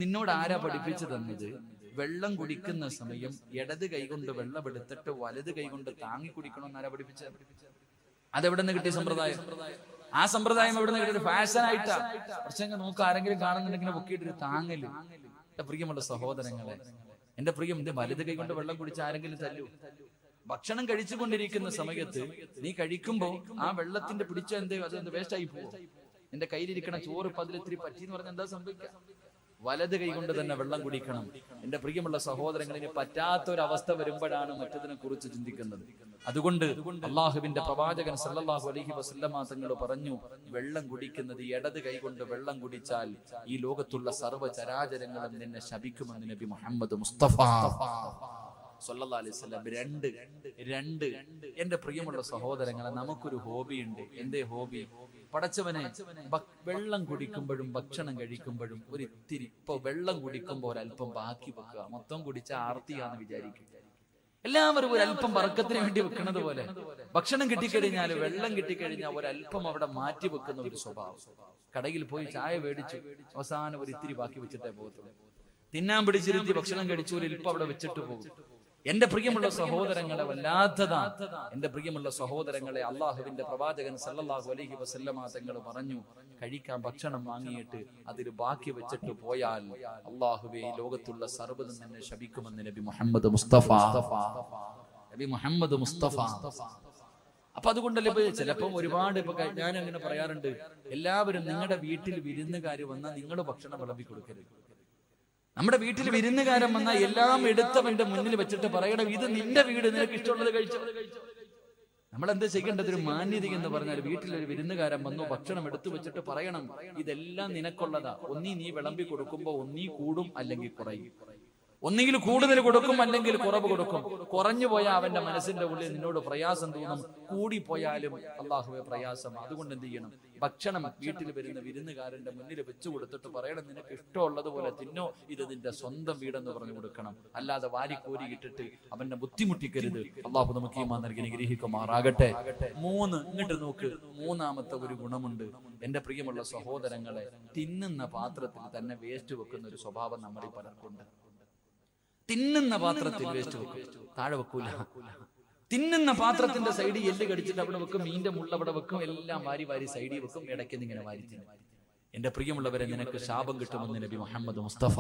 നിന്നോട് ആരാ പഠിപ്പിച്ചു തന്നത്? വെള്ളം കുടിക്കുന്ന സമയം ഇടത് കൈകൊണ്ട് വെള്ളം എടുത്തിട്ട് വലത് കൈകൊണ്ട് താങ്ങി കുടിക്കണമെന്ന് ആരാ പഠിപ്പിച്ചത്? അതെവിടെ നിന്ന് കിട്ടിയ സമ്പ്രദായം? ആ സമ്പ്രദായം എവിടെ നിന്ന് കിട്ടിയ? ഫാഷൻ ആയിട്ടാ. പക്ഷെ നോക്ക്, ആരെങ്കിലും കാണുന്നുണ്ടെങ്കിൽ പൊക്കിയിട്ടൊരു താങ്ങല്. എന്റെ പ്രിയമുള്ള സഹോദരങ്ങളെ, എന്റെ പ്രിയം, വലത് കൈ കൊണ്ട് വെള്ളം കുടിച്ച് ആരെങ്കിലും തല്ലൂ? ഭക്ഷണം കഴിച്ചുകൊണ്ടിരിക്കുന്ന സമയത്ത് നീ കഴിക്കുമ്പോ ആ വെള്ളത്തിന്റെ പിടിച്ച അതെന്ത് വേസ്റ്റ് ആയി പോകും. എന്റെ കയ്യിലിരിക്കണ ചോറ് പതിലിത്തിരി പറ്റിന്ന് പറഞ്ഞാൽ എന്താ സംഭവിക്കുക? വലത് കൈ കൊണ്ട് തന്നെ വെള്ളം കുടിക്കണം. എന്റെ പ്രിയമുള്ള സഹോദരങ്ങളിന് പറ്റാത്തൊരവസ്ഥ വരുമ്പോഴാണ് മറ്റതിനെ കുറിച്ച് ചിന്തിക്കുന്നത്. അതുകൊണ്ട് അള്ളാഹുവിന്റെ പ്രവാചകൻ സല്ലല്ലാഹു അലൈഹി വസല്ലമ തങ്ങൾ പറഞ്ഞു, വെള്ളം കുടിക്കുന്നത് ഇടത് കൈ കൊണ്ട് വെള്ളം കുടിച്ചാൽ ഈ ലോകത്തുള്ള സർവ്വ ചരാചരങ്ങളും നിന്നെ ശപിക്കുമെന്ന് നബി മുഹമ്മദ് മുസ്തഫ സല്ലല്ലാഹു അലൈഹി വസല്ലം. രണ്ട് എന്റെ പ്രിയമുള്ള സഹോദരങ്ങളെ, നമുക്കൊരു ഹോബിയുണ്ട്. എന്തേ ഹോബി? പടച്ചവനെ, വെള്ളം കുടിക്കുമ്പോഴും ഭക്ഷണം കഴിക്കുമ്പോഴും ഒരിത്തിരി, ഇപ്പൊ വെള്ളം കുടിക്കുമ്പോൾ ഒരല്പം ബാക്കി വെക്കുക. മൊത്തം കുടിച്ച ആർത്തിയാന്ന് വിചാരിക്കും. എല്ലാവരും ഒരല്പം ബർക്കത്തിന് വേണ്ടി വെക്കുന്നത് പോലെ ഭക്ഷണം കിട്ടിക്കഴിഞ്ഞാൽ, വെള്ളം കിട്ടിക്കഴിഞ്ഞാൽ ഒരല്പം അവിടെ മാറ്റി വെക്കുന്ന ഒരു സ്വഭാവം. കടയിൽ പോയി ചായ മേടിച്ചു, അവസാനം ഒരിത്തിരി ബാക്കി വെച്ചിട്ടേ പോകത്തുള്ളൂ. തിന്നാൻ പിടിച്ചിരുത്തി ഭക്ഷണം കഴിച്ചു, ഒരു ഇപ്പം അവിടെ വെച്ചിട്ട് പോകും. എന്റെ പ്രിയമുള്ള സഹോദരങ്ങളെ, വല്ലാത്തതാ. എന്റെ പ്രിയമുള്ള സഹോദരങ്ങളെ, അള്ളാഹുവിന്റെ പ്രവാചകൻ സല്ലല്ലാഹു അലൈഹി വസല്ലമ തങ്ങൾ പറഞ്ഞു, കഴിക്കാൻ ഭക്ഷണം വാങ്ങിയിട്ട് അതിൽ ബാക്കി വെച്ചിട്ട് പോയാൽ അള്ളാഹുവേ ഈ ലോകത്തുള്ള സർവ്വതും നിന്നെ ശപിക്കുമെന്ന് നബി മുഹമ്മദ് മുസ്തഫ. നബി മുഹമ്മദ് മുസ്തഫ. അപ്പൊ അതുകൊണ്ടല്ലേ ഇപ്പൊ ചിലപ്പം ഒരുപാട്, ഇപ്പൊ ഞാൻ അങ്ങനെ പറയാറുണ്ട്, എല്ലാവരും നിങ്ങളുടെ വീട്ടിൽ വിരുന്നുകാർ വന്നാൽ നിങ്ങൾ ഭക്ഷണം വിളമ്പി കൊടുക്കരുത്. നമ്മുടെ വീട്ടിൽ വിരുന്നുകാരൻ വന്നാൽ എല്ലാം എടുത്തവന്റെ മുന്നിൽ വെച്ചിട്ട് പറയണം, ഇത് നിന്റെ വീട്, നിനക്ക് ഇഷ്ടമുള്ളത് കഴിച്ചോ. നമ്മളെന്താ ചെയ്യേണ്ടത്? ഒരു മാന്യത എന്ന് പറഞ്ഞാൽ, വീട്ടിലൊരു വിരുന്നുകാരൻ വന്നു, ഭക്ഷണം എടുത്തു വെച്ചിട്ട് പറയണം, ഇതെല്ലാം നിനക്കുള്ളതാ. ഒന്നീ നീ വിളമ്പി കൊടുക്കുമ്പോ ഒന്നീ കൂടും അല്ലെങ്കിൽ കുറയും. ഒന്നുകിൽ കൂടുതൽ കൊടുക്കും അല്ലെങ്കിൽ കുറവ് കൊടുക്കും. കുറഞ്ഞു പോയാൽ അവന്റെ മനസ്സിന്റെ ഉള്ളിൽ നിന്നോട് പ്രയാസം തോന്നും, കൂടിപ്പോയാലും അള്ളാഹുവെ പ്രയാസം. അതുകൊണ്ട് എന്ത് ചെയ്യണം? ഭക്ഷണം വീട്ടിൽ വരുന്ന വിരുന്നുകാരന്റെ മുന്നിൽ വെച്ചു കൊടുത്തിട്ട് പറയണം, നിനക്ക് ഇഷ്ടമുള്ളതുപോലെ തിന്നോ, ഇത് നിന്റെ സ്വന്തം വീടെന്ന് പറഞ്ഞു കൊടുക്കണം. അല്ലാതെ വാരിക്കോരി ഇട്ടിട്ട് അവന്റെ ബുദ്ധിമുട്ടിക്കരുത്. അള്ളാഹു നമുക്ക് ഈമാൻ നൽകി അനുഗ്രഹിക്കുമാറാകട്ടെ. ഇങ്ങോട്ട് നോക്ക്, മൂന്നാമത്തെ ഒരു ഗുണമുണ്ട് എന്റെ പ്രിയമുള്ള സഹോദരങ്ങളെ. തിന്നുന്ന പാത്രത്തിൽ തന്നെ വേസ്റ്റ് വെക്കുന്ന ഒരു സ്വഭാവം നമ്മളിൽ പലർക്കുണ്ട്. തിന്നുന്ന പാത്രത്തിൽ വേസ്റ്റ് വെക്കും, താഴെ വെക്കൂല. തിന്നുന്ന പാത്രത്തിന്റെ സൈഡിൽ എല്ല് കടിച്ചിട്ട് അവിടെ വെക്കും, മീന്റെ മുള്ള അവിടെ വെക്കും, എല്ലാം വാരി വാരി സൈഡിൽ വെക്കും, ഇടയ്ക്ക് ഇങ്ങനെ വാരി തിന്നും. എന്റെ പ്രിയമുള്ളവരെ, നിനക്ക് ശാപം കിട്ടുമെന്ന് നബി മുഹമ്മദ് മുസ്തഫ.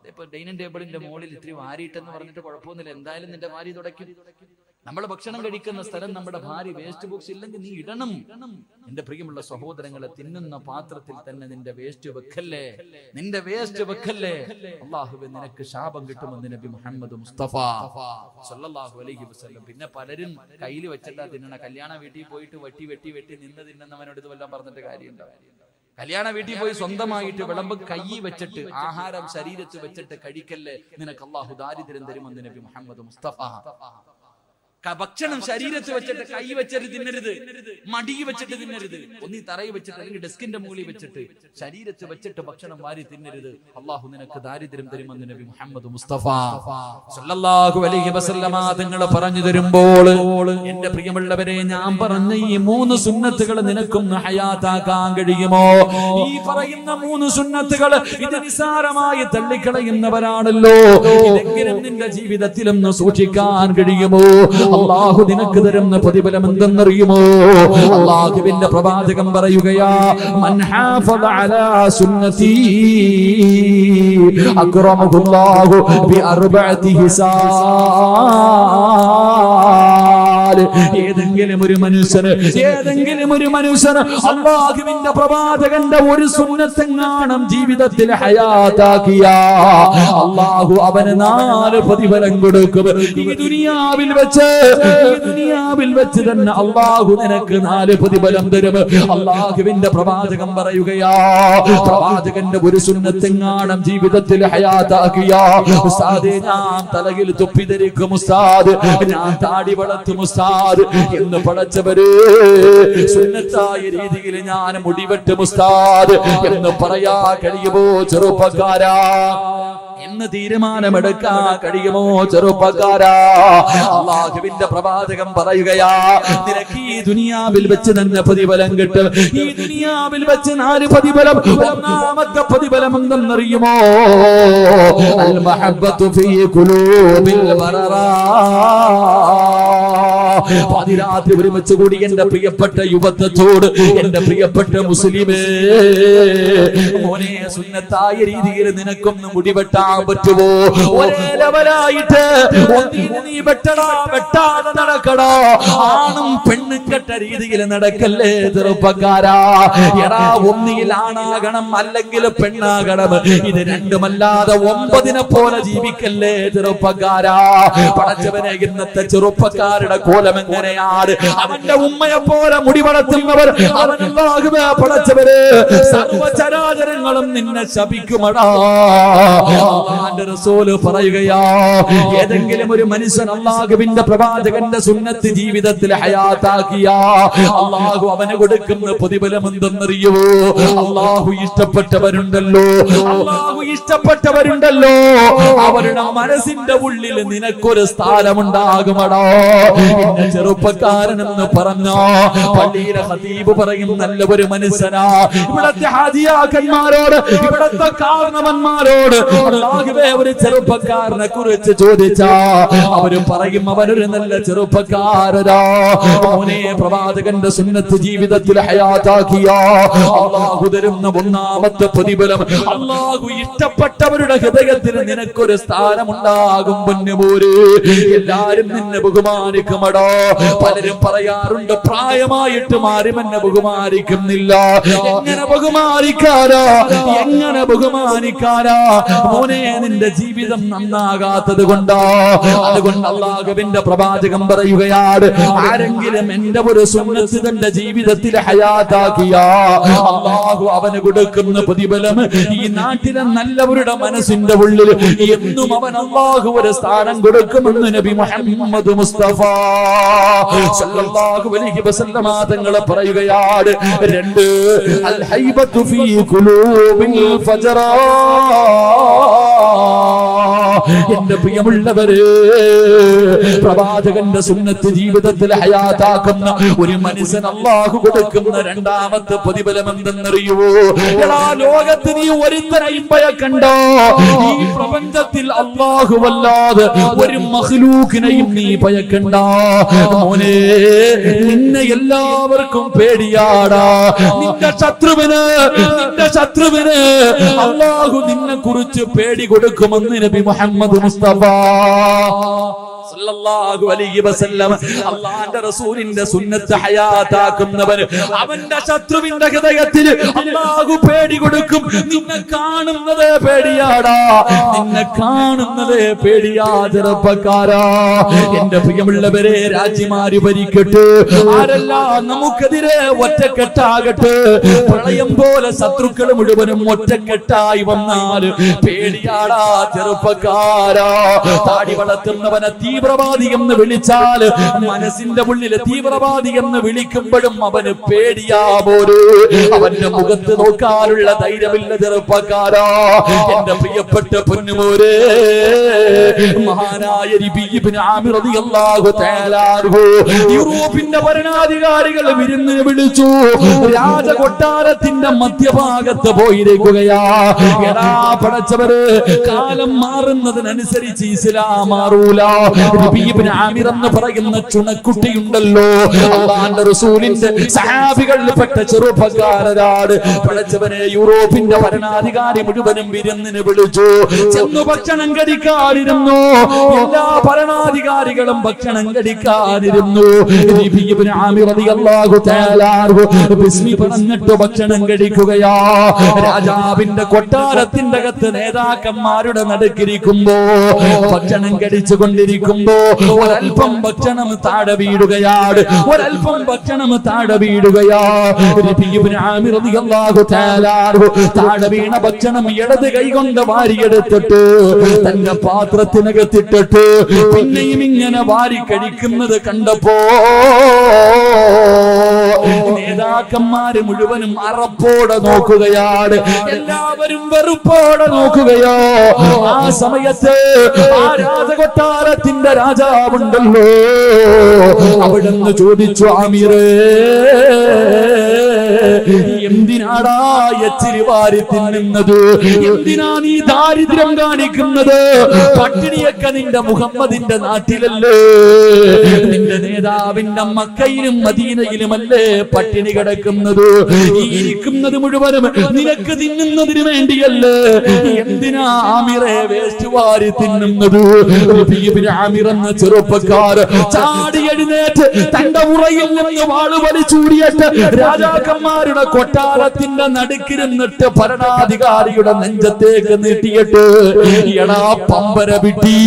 ഇപ്പൊ ഡൈനിങ് ടേബിളിന്റെ മുകളിൽ ഇത്തിരി വാരിയിട്ടെന്ന് പറഞ്ഞിട്ട് കുഴപ്പമൊന്നുമില്ല, എന്തായാലും നിന്റെ വാരി തുടയ്ക്കും. നമ്മൾ ഭക്ഷണം കഴിക്കുന്ന സ്ഥലം നമ്മുടെ ഭാര്യ വേസ്റ്റ് ബോക്സ് ഇല്ലെങ്കിൽ നീ ഇടണം. എന്റെ പ്രിയമുള്ള സഹോദരങ്ങളെ, തിന്നുന്ന പാത്രത്തിൽ തന്നെ നിന്റെ വേസ്റ്റ് വെക്കല്ലേ, നിന്റെ വേസ്റ്റ് വെക്കല്ലേ. അല്ലാഹുവേ, നിനക്ക് ശാപം കിട്ടുമെന്ന് നബി മുഹമ്മദ് മുസ്തഫ സല്ലല്ലാഹു അലൈഹി വസല്ലം. പിന്നെ പലരും കയ്യിൽ വെച്ചിട്ടാ തിന്നണ. കല്യാണ വീട്ടിൽ പോയിട്ട് വെട്ടി നിന്ന് തിന്നുന്നവനോട് ഇത് വല്ലതും പറഞ്ഞിട്ട് കാര്യമുണ്ടോ? കല്യാണ വീട്ടിൽ പോയി സ്വന്തമായിട്ട് വിളമ്പ് കൈ വെച്ചിട്ട്, ആഹാരം ശരീരത്ത് വെച്ചിട്ട് കഴിക്കല്ലേ, നിനക്ക് അല്ലാഹു ദാരിദ്ര്യം തരുമെന്ന് നബി മുഹമ്മദ് മുസ്തഫ. ഭക്ഷണം ശരീരത്ത് വെച്ചിട്ട് കൈ വെച്ചിട്ട് തിന്നരുത്, മടി വെച്ചിട്ട് തിന്നരുത്. ഒന്നീ തറയിൽ വെച്ചിട്ട് അല്ലെങ്കിൽ ഡെസ്കിന്റെ മുകളിൽ വെച്ചിട്ട് ശരീരത്ത് വെച്ചിട്ട് ഭക്ഷണം വാരി തിന്നരുത്. അള്ളാഹു നിനക്ക് ദാരിദ്ര്യം തരുമെന്ന് നബി മുഹമ്മദ് മുസ്തഫ സല്ലല്ലാഹു അലൈഹി വസല്ലമ തങ്ങൾ പറഞ്ഞു തരുമ്പോൾ, എന്റെ പ്രിയമുള്ളവരെ, ഞാൻ പറഞ്ഞ ഈ 3 സുന്നത്തുകൾ നിനക്കൊന്ന് ഹയാത്താക്കാൻ കഴിയുമോ? ഈ പറയുന്ന 3 സുന്നത്തുകൾ ഇത് നിസ്സാരമായി തള്ളിക്കളയുന്നവരാണല്ലോ. ഇതെങ്കിലും നിന്റെ ജീവിതത്തിലൊന്ന് സൂക്ഷിക്കാൻ കഴിയുമോ? അല്ലാഹു നിനക്ക് തരുന്ന പ്രതിഫലം എന്തെന്നറിയുമോ? അല്ലാഹുവിന്റെ പ്രവാചകൻ പറയുകയാ, മൻ ഹാഫദ അലാ സുന്നതി അക്റമഹുല്ലാഹു ബിഅർബഅതി ഹിസാൽ. ഏതെങ്കിലും ഒരു മനുഷ്യന് അല്ലാഹുവിന്റെ പ്രവാചകന്റെ ഒരു സുന്നത്തെങ്ങാനും ജീവിതത്തിൽ ഹയാത്താക്കിയ, അല്ലാഹു അവന് 4 പ്രതിഫലം കൊടുക്കും. ഈ ദുനിയാവിൽ വെച്ച് തന്നെ അല്ലാഹു നിനക്ക് 4 പ്രതിഫലം തരും. അല്ലാഹുവിന്റെ പ്രവാചകൻ പറയുകയാ, പ്രവാചകന്റെ ഒരു സുന്നത്തെങ്ങാനും ജീവിതത്തിൽ ഹയാത്താക്കിയ, ഉസ്താദേ, ഞാൻ തലയിൽ തൊപ്പി ധരിക്കും ഉസ്താദ്, ഞാൻ താടി വളർത്തും ഉസ്താദ് എന്ന് പഠിച്ചവര്, സുന്നത്തായ രീതിയിൽ ഞാൻ മുടിവെട്ടും ഉസ്താദ് എന്ന് പറയാ കഴിയുമോ ചെറുപ്പക്കാരാ? എന്ന് തീരുമാനമെടുക്കാൻ കഴിയുമോ ചെറുപ്പക്കാരാ? അല്ലാഹുവിന്റെ പ്രവാചകൻ പറയുകയാ, നിനക്ക് ഈ ദുനിയാവിൽ വെച്ച് തന്നെ പ്രതിഫലം കിട്ടും. ഈ ദുനിയാവിൽ വെച്ച് 4 പ്രതിഫലം. ഒന്നാമത്തെ പ്രതിഫലം എന്തെന്നറിയുമോ? അൽ മഹബ്ബത്തു ഫീ ഖുലൂബിൽ ബററാ. പാതിരാത്രി ഒരുമിച്ച് കൂടി എന്റെ പ്രിയപ്പെട്ട യുവത്വത്തോട്, എന്റെ പ്രിയപ്പെട്ട മുസ്ലിമേ, മോനെ, സുന്നത്തായ രീതിയിൽ നിനക്കൊന്ന് മുടിവെട്ടാൻ പറ്റുമോ? ഒരേ ലെവലായിട്ട് നീ വെട്ടടാ, വെട്ടാതെ നടക്കടാ. ആണും പെണ്ണും കെട്ട രീതിയിൽ നടക്കല്ലേ ചെറുപ്പക്കാരാ. എടാ, ഒന്നിയിൽ ആണാകണം, അല്ലെങ്കിൽ പെണ്ണാകണം. ഇത് രണ്ടുമല്ലാതെ 9 പോലെ ജീവിക്കല്ലേ ചെറുപ്പക്കാരാ. പടച്ചവനെ, ഇന്നത്തെ ചെറുപ്പക്കാരുടെ കോലം എങ്ങനെയാണ്? അവന്റെ ഉമ്മയെ പോലെ മുടി വളർത്തുന്നവർ, അവനല്ലാഹുവേ പടച്ചവര്, സർവ്വചരാചരങ്ങളും നിന്നെ ശപിക്കുമടാ. അല്ലാഹുവിന്റെ റസൂല് പറയുകയാ, ഏതെങ്കിലും ഒരു മനുഷ്യൻ അല്ലാഹുവിന്റെ പ്രവാചകന്റെ സുന്നത്ത് ജീവിതത്തിൽ ഹയാത്താക്കിയാ അല്ലാഹു അവന് കൊടുക്കുന്ന പ്രതിഫലം എന്തെന്നറിയോ? അല്ലാഹു ഇഷ്ടപ്പെട്ടവരുണ്ടല്ലോ, അല്ലാഹു ഇഷ്ടപ്പെട്ടവരുണ്ടല്ലോ, അവരുടെ മനസ്സിന്റെ ഉള്ളിൽ നിനക്കൊരു സ്ഥാനമുണ്ടാകുമടാ. എന്റെ ചെറുപ്പക്കാരനെന്ന് പറഞ്ഞോ, പള്ളിയിലെ ഖതീബ് പറയും, നല്ല ഒരു മനുഷ്യനാ. ഇവിടത്തെ ഹാജിയാക്കന്മാരോട്, ഇവിടത്തെ കാരണവന്മാരോട് അല്ലാഹുവേ ഒരു ചെറുപ്പക്കാരനെ കുറിച്ച് ചോദിച്ചാ അവര് പറയും, അവനൊരു നല്ല ചെറുപ്പക്കാരനാ. മോനെ, പ്രവാചകന്റെ സുന്നത്ത് ജീവിതത്തിൽ ഹയാത്താക്കിയ അല്ലാഹു തരുന്ന ഒന്നാമത്തെ പ്രതിഫലം, അല്ലാഹു ഇഷ്ടപ്പെട്ടവരുടെ ഹൃദയത്തിൽ നിനക്കൊരു സ്ഥാനമുണ്ടാകും. പൊന്നുമോര്, എല്ലാരും നിന്നെ ബഹുമാനിക്കുമടോ. പലരും പറയാറുണ്ട്, പ്രായമായിട്ടും ആരും എന്നെ ബഹുമാനിക്കുന്നില്ല. എങ്ങനെ ബഹുമാനിക്കാരാ? എങ്ങനെ ബഹുമാനിക്കാരാ? മോനെ, നിന്റെ ജീവിതം നന്നാകാത്തത് കൊണ്ടാ. അതുകൊണ്ട് അല്ലാഹുവിന്റെ പ്രവാചകൻ പറയുകയാണ്, ആരെങ്കിലും എന്റെ ഒരു സുന്നത്ത് തന്റെ ജീവിതത്തിൽ ഹയാത്താക്കിയാ അല്ലാഹു അവന് കൊടുക്കുന്ന പ്രതിഫലം ഈ നാട്ടിലെ നല്ലവരുടെ മനസ്സിന്റെ ഉള്ളിൽ എന്നും അവൻ അല്ലാഹു ഒരു സ്ഥാനം കൊടുക്കുമെന്ന് നബി മുഹമ്മദ് മുസ്തഫ സല്ലല്ലാഹു അലൈഹി വസല്ലമ തങ്ങൾ പറയുകയാണ്. 2, അൽ ഹൈബത്തു ഫീ ഖുലൂബിൽ ഫജറാ. എന്റെ പ്രിയമുള്ളവരെ, പ്രവാചകന്റെ സുന്നത്ത് ജീവിതത്തിൽ ഹയാത്താക്കുന്ന ഒരു മനുഷ്യൻ അല്ലാഹു കൊടുക്കുന്ന രണ്ടാമത്തെ പ്രതിഫലം എന്തെന്നറിയോ? എടാ, ലോകത്ത് നീ ഒരുത്തനെയും ഭയക്കണ്ടോ. ഈ പ്രപഞ്ചത്തിൽ അല്ലാഹുവല്ലാതെ ഒരു മഖ്ലൂഖിനെയും നീ ഭയക്കണ്ട. മോനെ, നിന്നെ എല്ലാവർക്കും പേടിയാടാ. നിന്റെ ശത്രുവിന് അല്ലാഹു നിന്നെ കുറിച്ച് പേടി കൊടുക്കുമെന്ന് നബി മുഹമ്മദ് മുസ്തഫ സല്ലല്ലാഹു അലൈഹി വസല്ലം. അല്ലാഹുവിന്റെ റസൂലിന്റെ സുന്നത്ത് ഹയാത്താക്കുന്നവൻ, അവന്റെ ശത്രുവിന്റെ ഹൃദയത്തിൽ അല്ലാഹു പേടി കൊടുക്കും. നിന്നെ കാണുന്നതേ പേടിയാടാ, നിന്നെ കാണുന്നതേ പേടിയാ ചെറുപ്പക്കാരാ. എന്റെ പ്രിയമുള്ളവരെ, രാജ്യമാര് ഭരിക്കട്ടെ, ആരെല്ലാം നമുക്കെതിരെ ഒറ്റക്കെട്ടാകട്ടെ, പ്രളയം പോലെ ശത്രുക്കൾ മുഴുവനും ഒറ്റക്കെട്ടായി വന്നാൽ പേടിയാടാ ചെറുപ്പക്കാരാ. താടി വളർത്തുന്നവനെ തീവ്രവാദി എന്ന് വിളിച്ചാൽ മനസ്സിന്റെ ഉള്ളിൽ തീവ്രവാദി എന്ന് വിളിക്കുമ്പോഴും അവന് പേടിയാ പോര്. അവന്റെ മുഖത്ത് നോക്കാനുള്ള ധൈര്യമില്ല ചെറുപ്പക്കാരാ. എന്റെ പ്രിയപ്പെട്ട പൊന്നുമോരെ, മഹാനായ റബീ ഇബ്നു ആമിർ റളിയല്ലാഹു തആല അൻഹു യൂറോപ്പിന്റെ ഭരണാധികാരികൾ വിരുന്നിന് വിളിച്ചു. രാജകൊട്ടാരത്തിന്റെ മധ്യഭാഗത്ത് പോയിരിക്കുകയാ. എടാ പടച്ചവര്, കാലം മാറുന്നതിനനുസരിച്ച് ഇസ്ലാം മാറൂല. റബീ ഇബ്നു ആമിർ എന്ന് പറയുന്ന ചുണക്കുട്ടിയുണ്ടല്ലോ, അല്ലാഹുവിന്റെ റസൂലിന്റെ സഹാബികളിൽപ്പെട്ട ചെറുപ്പക്കാരനാണ്. പടച്ചവനെ, യൂറോപ്പിന്റെ ഭരണാധികാരി മുഴുവനും വിരുന്നിന് വിളിച്ചു. ചെന്നു ഭക്ഷണം കഴിക്കാനിരുന്നു. എല്ലാ ഭരണാധികാരികളും ഭക്ഷണം കഴിക്കാനിരുന്നു. റബീ ഇബ്നു ആമിർ റളിയല്ലാഹു തആല അൻഹു ബിസ്മി പറഞ്ഞിട്ട് ഭക്ഷണം കഴിക്കുകയാ. രാജാവിന്റെ കൊട്ടാരത്തിന്റെ അകത്ത് നേതാക്കന്മാരുടെ നടുക്കിരിക്കുമ്പോ ഭക്ഷണം കഴിച്ചു കൊണ്ടിരിക്കുമ്പോ കഴിക്കുമ്പോ ഒരൽപ്പം ഭക്ഷണം താഴെ വീടുകയാണ്, ഒരൽപ്പം ഭക്ഷണം താഴെ വീടുകയാ. താഴെ വീണ ഭക്ഷണം ഇടത് കൈകൊണ്ട് വാരിയെടുത്തിട്ട് തന്റെ പാത്രത്തിനകത്തിട്ടിട്ട് പിന്നെയും ഇങ്ങനെ വാരി കഴിക്കുന്നത് കണ്ടപ്പോ നേതാക്കന്മാര് മുഴുവനും അറപ്പോടെ നോക്കുകയാണ്, എല്ലാവരും വെറുപ്പോടെ നോക്കുകയോ. ആ സമയത്ത് ആ രാജകൊട്ടാരത്തിന്റെ രാജാവുണ്ടല്ലോ, അവിടുന്ന് ചോദിച്ചു, ആമിറേ എന്തിനാടാ എച്ചിരി വാരി തിന്നുന്നത്, എന്തിനാ നീ ദാരിദ്ര്യം കാണിക്കുന്നത്? പട്ടിണിയൊക്കെ നിന്റെ മുഹമ്മദിന്റെ നാട്ടിലല്ലേ, നിന്റെ നേതാവിന്റെ മക്കയിലും മദീനയിലുമല്ലേ പട്ടിണി കിടക്കുന്നത്? ഈ ഇരിക്കുന്നത് മുഴുവനും നിനക്ക് തിന്നുന്നതിന് വേണ്ടിയല്ലേ, എന്തിനാ ആമിറെ വേസ്റ്റ് വാരി തിന്നുന്നത്? ആമിർ എന്ന ചെറുപ്പക്കാര് ചാടി എഴുന്നേറ്റ് തന്റെ ഉറയിൽ നിന്ന് വാള് വലിച്ചൂടിയിട്ട് രാജാക്കന്മാരുടെ കൊട്ടാരത്തിന്റെ നടുക്കിരുന്നിട്ട് ഭരണാധികാരിയുടെ നെഞ്ചത്തേക്ക് നീട്ടിയിട്ട്, എടാ പമ്പര വിട്ടി,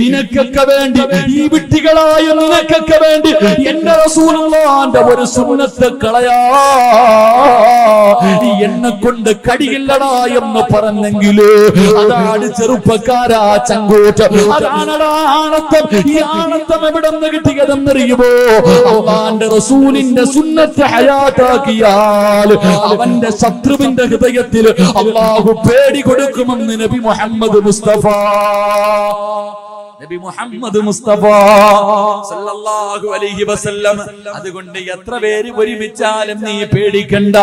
നിനക്കൊക്കെ വേണ്ടി, ഈ വിട്ടികളായ നിനക്കൊക്കെ വേണ്ടി എന്റെ റസൂലുള്ളാഹിന്റെ ഒരു സുന്നത്ത് കളയാ എന്നെ കൊണ്ട് കടിയില്ലടാ എന്ന് പറഞ്ഞെങ്കില് അതാണ് ചെറുപ്പക്കാരാ ചങ്കൂറ്റ്, അതാണടാ ആണത്തം. ഈ ആണത്തം എവിടെ നിന്ന് കിട്ടിയതെന്നറിയുമോ? അല്ലാഹുവിന്റെ റസൂലിന്റെ സുന്നത്ത് ഹയാത്താക്കിയാൽ അവന്റെ ശത്രുവിന്റെ ഹൃദയത്തിൽ അല്ലാഹു പേടി കൊടുക്കുമെന്ന് നബി മുഹമ്മദ് മുസ്തഫ. നബി മുഹമ്മദ് മുസ്തഫ സല്ലല്ലാഹു അലൈഹി വസല്ലം. അതുകൊണ്ട് എത്ര പേര് ഒരുമിച്ചാലും നീ പേടിക്കണ്ട.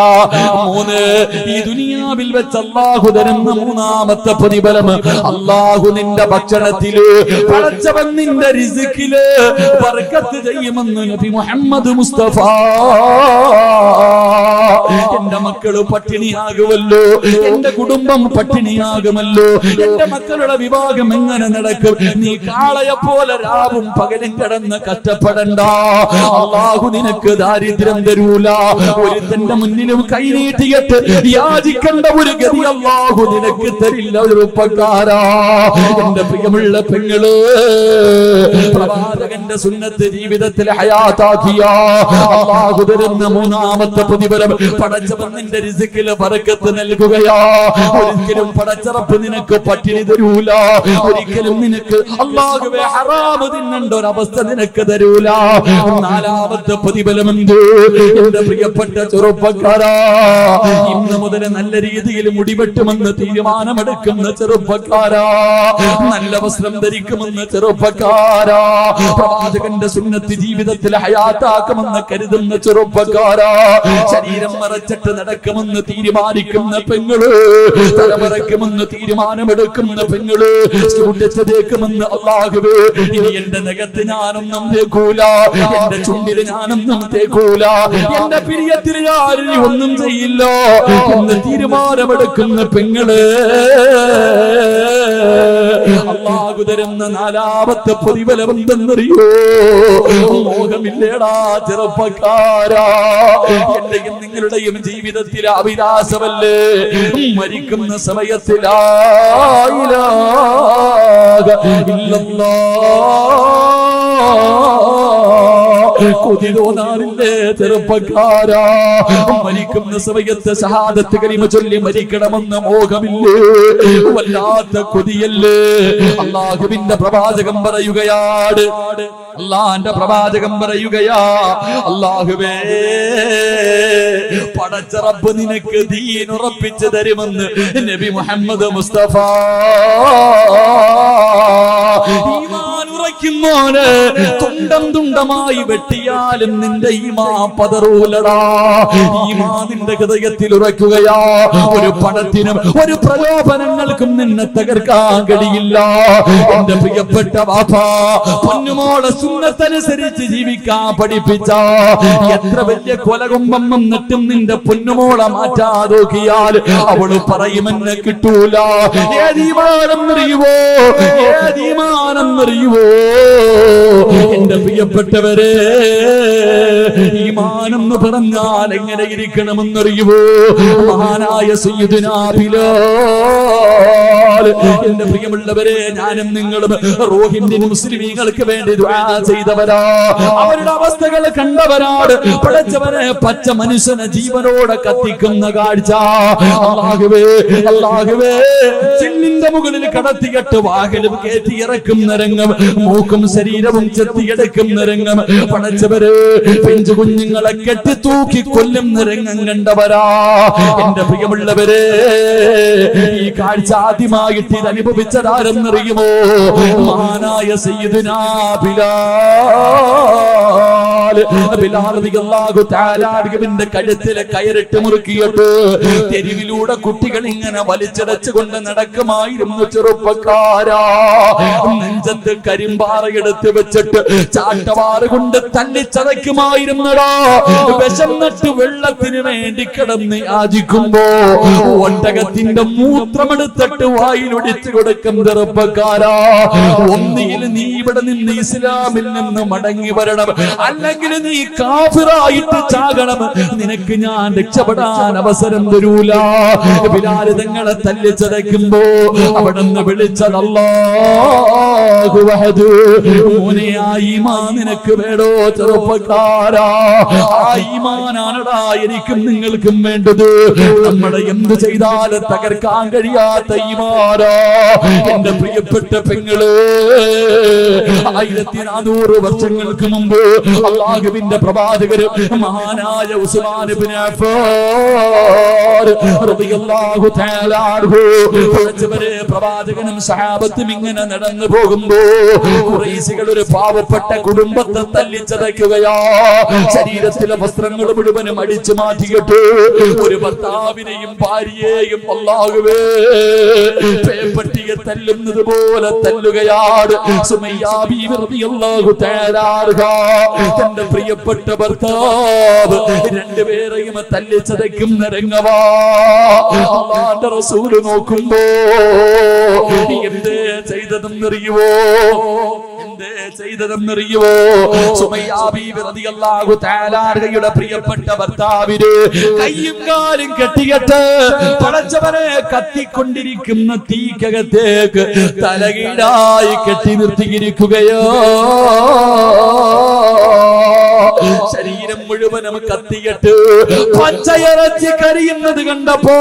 3 ഈ ദുനിയാവിൽ വെച്ച് അല്ലാഹു തരുന്ന മൂന്നാമത്തെ പ്രതിഫലം, അല്ലാഹു നിന്റെ ഭക്ഷണത്തില്, പടച്ചവൻ നിന്റെ റിസ്കില് ബർക്കത്ത് ചെയ്യുമെന്ന് നബി മുഹമ്മദ് മുസ്തഫ. എന്റെ മക്കള് പട്ടിണിയാകുമല്ലോ, എന്റെ കുടുംബം പട്ടിണിയാകുമല്ലോ, എന്റെ മക്കളുടെ വിവാഹം എങ്ങനെ നടക്കും? നീ കാളയെ പോലെ രാവും പകലും കിടന്ന് കഷ്ടപ്പെടണ്ട. അല്ലാഹു നിനക്ക് ദാരിദ്ര്യം തരൂല. ഒരുത്തന്റെ മുന്നിലും കൈനീട്ടിയിട്ട് യാചിക്കേണ്ട ഒരു ഗതി അല്ലാഹു നിനക്ക് തരില്ല. ചെറുപ്പക്കാരാ, എന്റെ പ്രിയമുള്ള പെങ്ങള്, പ്രവാചകന്റെ സുന്നത്ത് ജീവിതത്തിൽ ഹയാത്താക്കിയ അല്ലാഹു തരുന്ന മൂന്നാമത്തെ പ്രതിഫലം, പടച്ചവൻ നിന്റെ റിസ്കില് ബർക്കത്ത് നൽകുകയാ. ഒരിക്കലും പടച്ചറപ്പ് നിനക്ക് പട്ടിണി തരൂല. ഒരിക്കലും നിനക്ക് അല്ലാഹുവേ ഹറാമ് തിന്നേണ്ട ഒരവസ്ഥ നിനക്ക് തരൂല. 4ാമത്തെ പ്രതിഫലം എന്ത്? എന്റെ പ്രിയപ്പെട്ട ചെറുപ്പക്കാരാ, ഇന്ന് മുതൽ നല്ല രീതിയിൽ മുടിവെട്ടുമെന്ന് തീരുമാനമെടുക്കുന്ന ചെറുപ്പക്കാരാ, നല്ല വസ്ത്രം ധരിക്കുമെന്ന് ചെറുപ്പക്കാരാ, പ്രവാചകന്റെ സുന്നത്ത് ജീവിതത്തിൽ ഹയാത്താക്കുമെന്ന് കരുതുന്ന ചെറുപ്പക്കാരാ, ശരീരം മറച്ചിട്ട് നടക്കുമെന്ന് തീരുമാനിക്കുന്ന പെങ്ങള്, തലമറക്കുമെന്ന് തീരുമാനമെടുക്കുന്ന പെങ്ങള്, തേക്കുമെന്ന് അല്ലാഹുവേ, ഇനി എന്റെ നഖത്ത് ഞാനൊന്നും തേക്കൂല, എന്റെ ചുണ്ടിൽ ഞാനൊന്നും തേക്കൂല, എന്റെ പിരിയത്തിൽ ഞാൻ ഒന്നും ചെയ്യില്ല എന്ന് തീരുമാനമെടുക്കുന്ന പെങ്ങള്, അല്ലാഹു തരുന്ന 4ാമത്തെ പ്രതിഫലം എന്തെന്നറിയോ? മോഹമില്ലേടാ ചെറുപ്പക്കാരാ, എന്റെയും നിങ്ങളുടെയും ജീവിതത്തിലെ അഭിലാഷമല്ലേ മരിക്കുന്ന സമയത്ത് ലാ ഇലാഹ ഇല്ലല്ലാഹ് കൊതി തോന്നാറില്ലേ ചെറുപ്പക്കാരാ? മരിക്കുന്ന സമയത്ത് ശഹാദത്ത് കലിമ ചൊല്ലി മരിക്കണമെന്ന് മോഹമില്ലേ? വല്ലാത്ത കൊതിയല്ലേ? അല്ലാഹുവിന്റെ പ്രവാചകൻ പറയുകയാണ്, അല്ലാഹുവിന്റെ പ്രവാചകൻ പറയുകയാ, അല്ലാഹുവേ പടച്ച റബ്ബ് നിനക്ക് ദീൻ ഉറപ്പിച്ചു തരുമെന്ന് നബി മുഹമ്മദ് മുസ്തഫ. ഈമാൻ ഉറയ്ക്കുന്നോന് തുണ്ടം തുണ്ടമായി വെട്ടിയാലും നിന്റെ ഈമാൻ പതറൂലടാ. ഈമാൻ നിന്റെ ഹൃദയത്തിൽ ഉറയ്ക്കുകയാ. ഒരു പണത്തിനും ഒരു പ്രലോഭനങ്ങൾക്കും നിന്നെ തകർക്കാൻ കഴിയില്ല. എന്റെ പ്രിയപ്പെട്ട വാപ്പാ, പൊന്നുമോളെ സുന്നത്തനുസരിച്ച് ജീവിക്കാൻ പഠിപ്പിച്ച എത്ര വലിയ കൊലകൊമ്പം വന്നിട്ടും നിന്റെ പൊന്നുമോളെ മാറ്റാതോക്കിയാൽ അവള് പറയുമെന്നെ കിട്ടൂല. ഏതീമാനെന്നറിയുവോ? ഏതീമാനെന്നറിയുവോ? എന്റെ പ്രിയപ്പെട്ടവരെ, ഈമാനെന്ന് പറഞ്ഞാൽ എങ്ങനെ ഇരിക്കണമെന്നറിയുവോ? മഹാനായ സയ്യിദുനാ ബിലാൽ എന്റെ പ്രിയമുള്ളവരെ, ഞാനും നിങ്ങളും റോഹിംഗ്യൻ മുസ്ലിമീങ്ങൾക്ക് വേണ്ടി ദുആ ചെയ്തവരാ, അവരുടെ അവസ്ഥകൾ കണ്ടവരാണ്. പടച്ചവനെ, പച്ച മനുഷ്യനെ ജീവനോടെ കത്തിക്കുന്ന കാഴ്ച. അല്ലാഹുവേ, അല്ലാഹുവേ, ചിന്നിന്റെ മുകളിൽ കടത്തിയിട്ട് വാഹനം കയറ്റി ഇറക്കുന്ന രംഗം, മൂക്കും ശരീരവും ചെത്തിയെടുക്കുന്ന രംഗം. പടച്ചവര് പിഞ്ചു കുഞ്ഞുങ്ങളെ കെട്ടി തൂക്കി കൊല്ലുന്ന രംഗം കണ്ടവരാ. എന്റെ പ്രിയമുള്ളവരെ, ഈ കാഴ്ച ആദ്യമായിട്ട് ഇത് അനുഭവിച്ചതാരെന്നറിയുമോ? മഹാനായ സയ്യിദുനാ ബിലാൽ റളിയല്ലാഹു തആല അൻഹുവിന്റെ കഴുത്തിലെ കയറിട്ട് മുറുക്കിയിട്ട് തെരുവിലൂടെ കുട്ടികൾ ഇങ്ങനെ വലിച്ചടച്ചുകൊണ്ട് നടക്കുമായിരുന്നു. ചെറുപ്പക്കാരാ, നെഞ്ചത്ത് കരിമ്പാറയെടുത്ത് വെച്ചിട്ട് ചാട്ടവാറ് കൊണ്ട് തല്ലിച്ചതയ്ക്കുമായിരുന്നടാ. വിശന്നിട്ട് വെള്ളത്തിന് വേണ്ടി കിടന്ന് യാചിക്കുമ്പോ ഒട്ടകത്തിന്റെ മൂത്രമെടുത്തിട്ട് വായിലൊടിച്ചു കൊടുക്കും. ചെറുപ്പക്കാരാ, ഒന്നിയിൽ നീ ഇവിടെ നിന്ന് ഇസ്ലാമിൽ നിന്ന് മടങ്ങി വരണം, അല്ലെങ്കിൽ നീ കാഫിറായിട്ട് ചാകണം. നിനക്ക് ഞാൻ രക്ഷപ്പെടാൻ അവസരം തരൂല. ബിലാൽ തങ്ങളെ തല്ലിച്ചതയ്ക്കുമ്പോ അവിടുന്ന് വിളിച്ചത് അല്ലാഹു വഹദ്. മോനെ, ആ ഈമാൻ നിനക്ക് വേണോ? ചെറുപ്പക്കാരാ, ആ ഈമാനാണടാ എനിക്കും നിങ്ങൾക്കും വേണ്ടത്. നമ്മുടെ എന്ത് ചെയ്താലും തകർക്കാൻ കഴിയാത്ത ഈമാനാ. എന്റെ പ്രിയപ്പെട്ട പെങ്ങള്, 1400 വർഷങ്ങൾക്ക് മുമ്പ് അല്ലാഹുവിന്റെ പ്രവാചകര് മഹാനായ ഉസ്മാൻ ഇബ്നു അഫ്ഫാൻ റളിയല്ലാഹു തആല അൻഹു പ്രവാചകനും സഹാബത്തും ഇങ്ങനെ നടന്നു പോകുമ്പോ ഖുറൈശികൾ ഒരു പാവപ്പെട്ട കുടുംബത്തെ തല്ലിച്ചതയ്ക്കുകയാ. ശരീരത്തിലെ വസ്ത്രങ്ങൾ മുഴുവനും അടിച്ചു മാറ്റിയിട്ട് ഒരു ഭർത്താവിനെയും ഭാര്യയെയും അല്ലാഹുവേ പേപ്പട്ടിയെ തല്ലുന്നത് പോലെ തല്ലുകയാണ്. സുമയ്യ ബീവി റളിയല്ലാഹു തആല അൻഹ തന്റെ പ്രിയപ്പെട്ട ഭർത്താവ് രണ്ടുപേരെയും തല്ലിച്ചതയ്ക്കുന്ന രംഗവാ. അല്ലാഹുവിന്റെ റസൂൽ നോക്കുമ്പോ എന്തേ ചെയ്തതെന്നറിയുവോ? സുമയ്യ ബീവി റളിയല്ലാഹു തആല അൻഹയുടെ പ്രിയപ്പെട്ട ഭർത്താവിന് കയ്യും കാലും കെട്ടിയിട്ട് പടച്ചവനെ കത്തിക്കൊണ്ടിരിക്കുന്ന തീക്കകത്തേക്ക് തലകീഴായി കെട്ടി നിർത്തിയിരിക്കുകയോ. ശരീരം മുഴുവനും കത്തിയിട്ട് പച്ചയിറച്ചി കരിയുന്നത് കണ്ടപ്പോ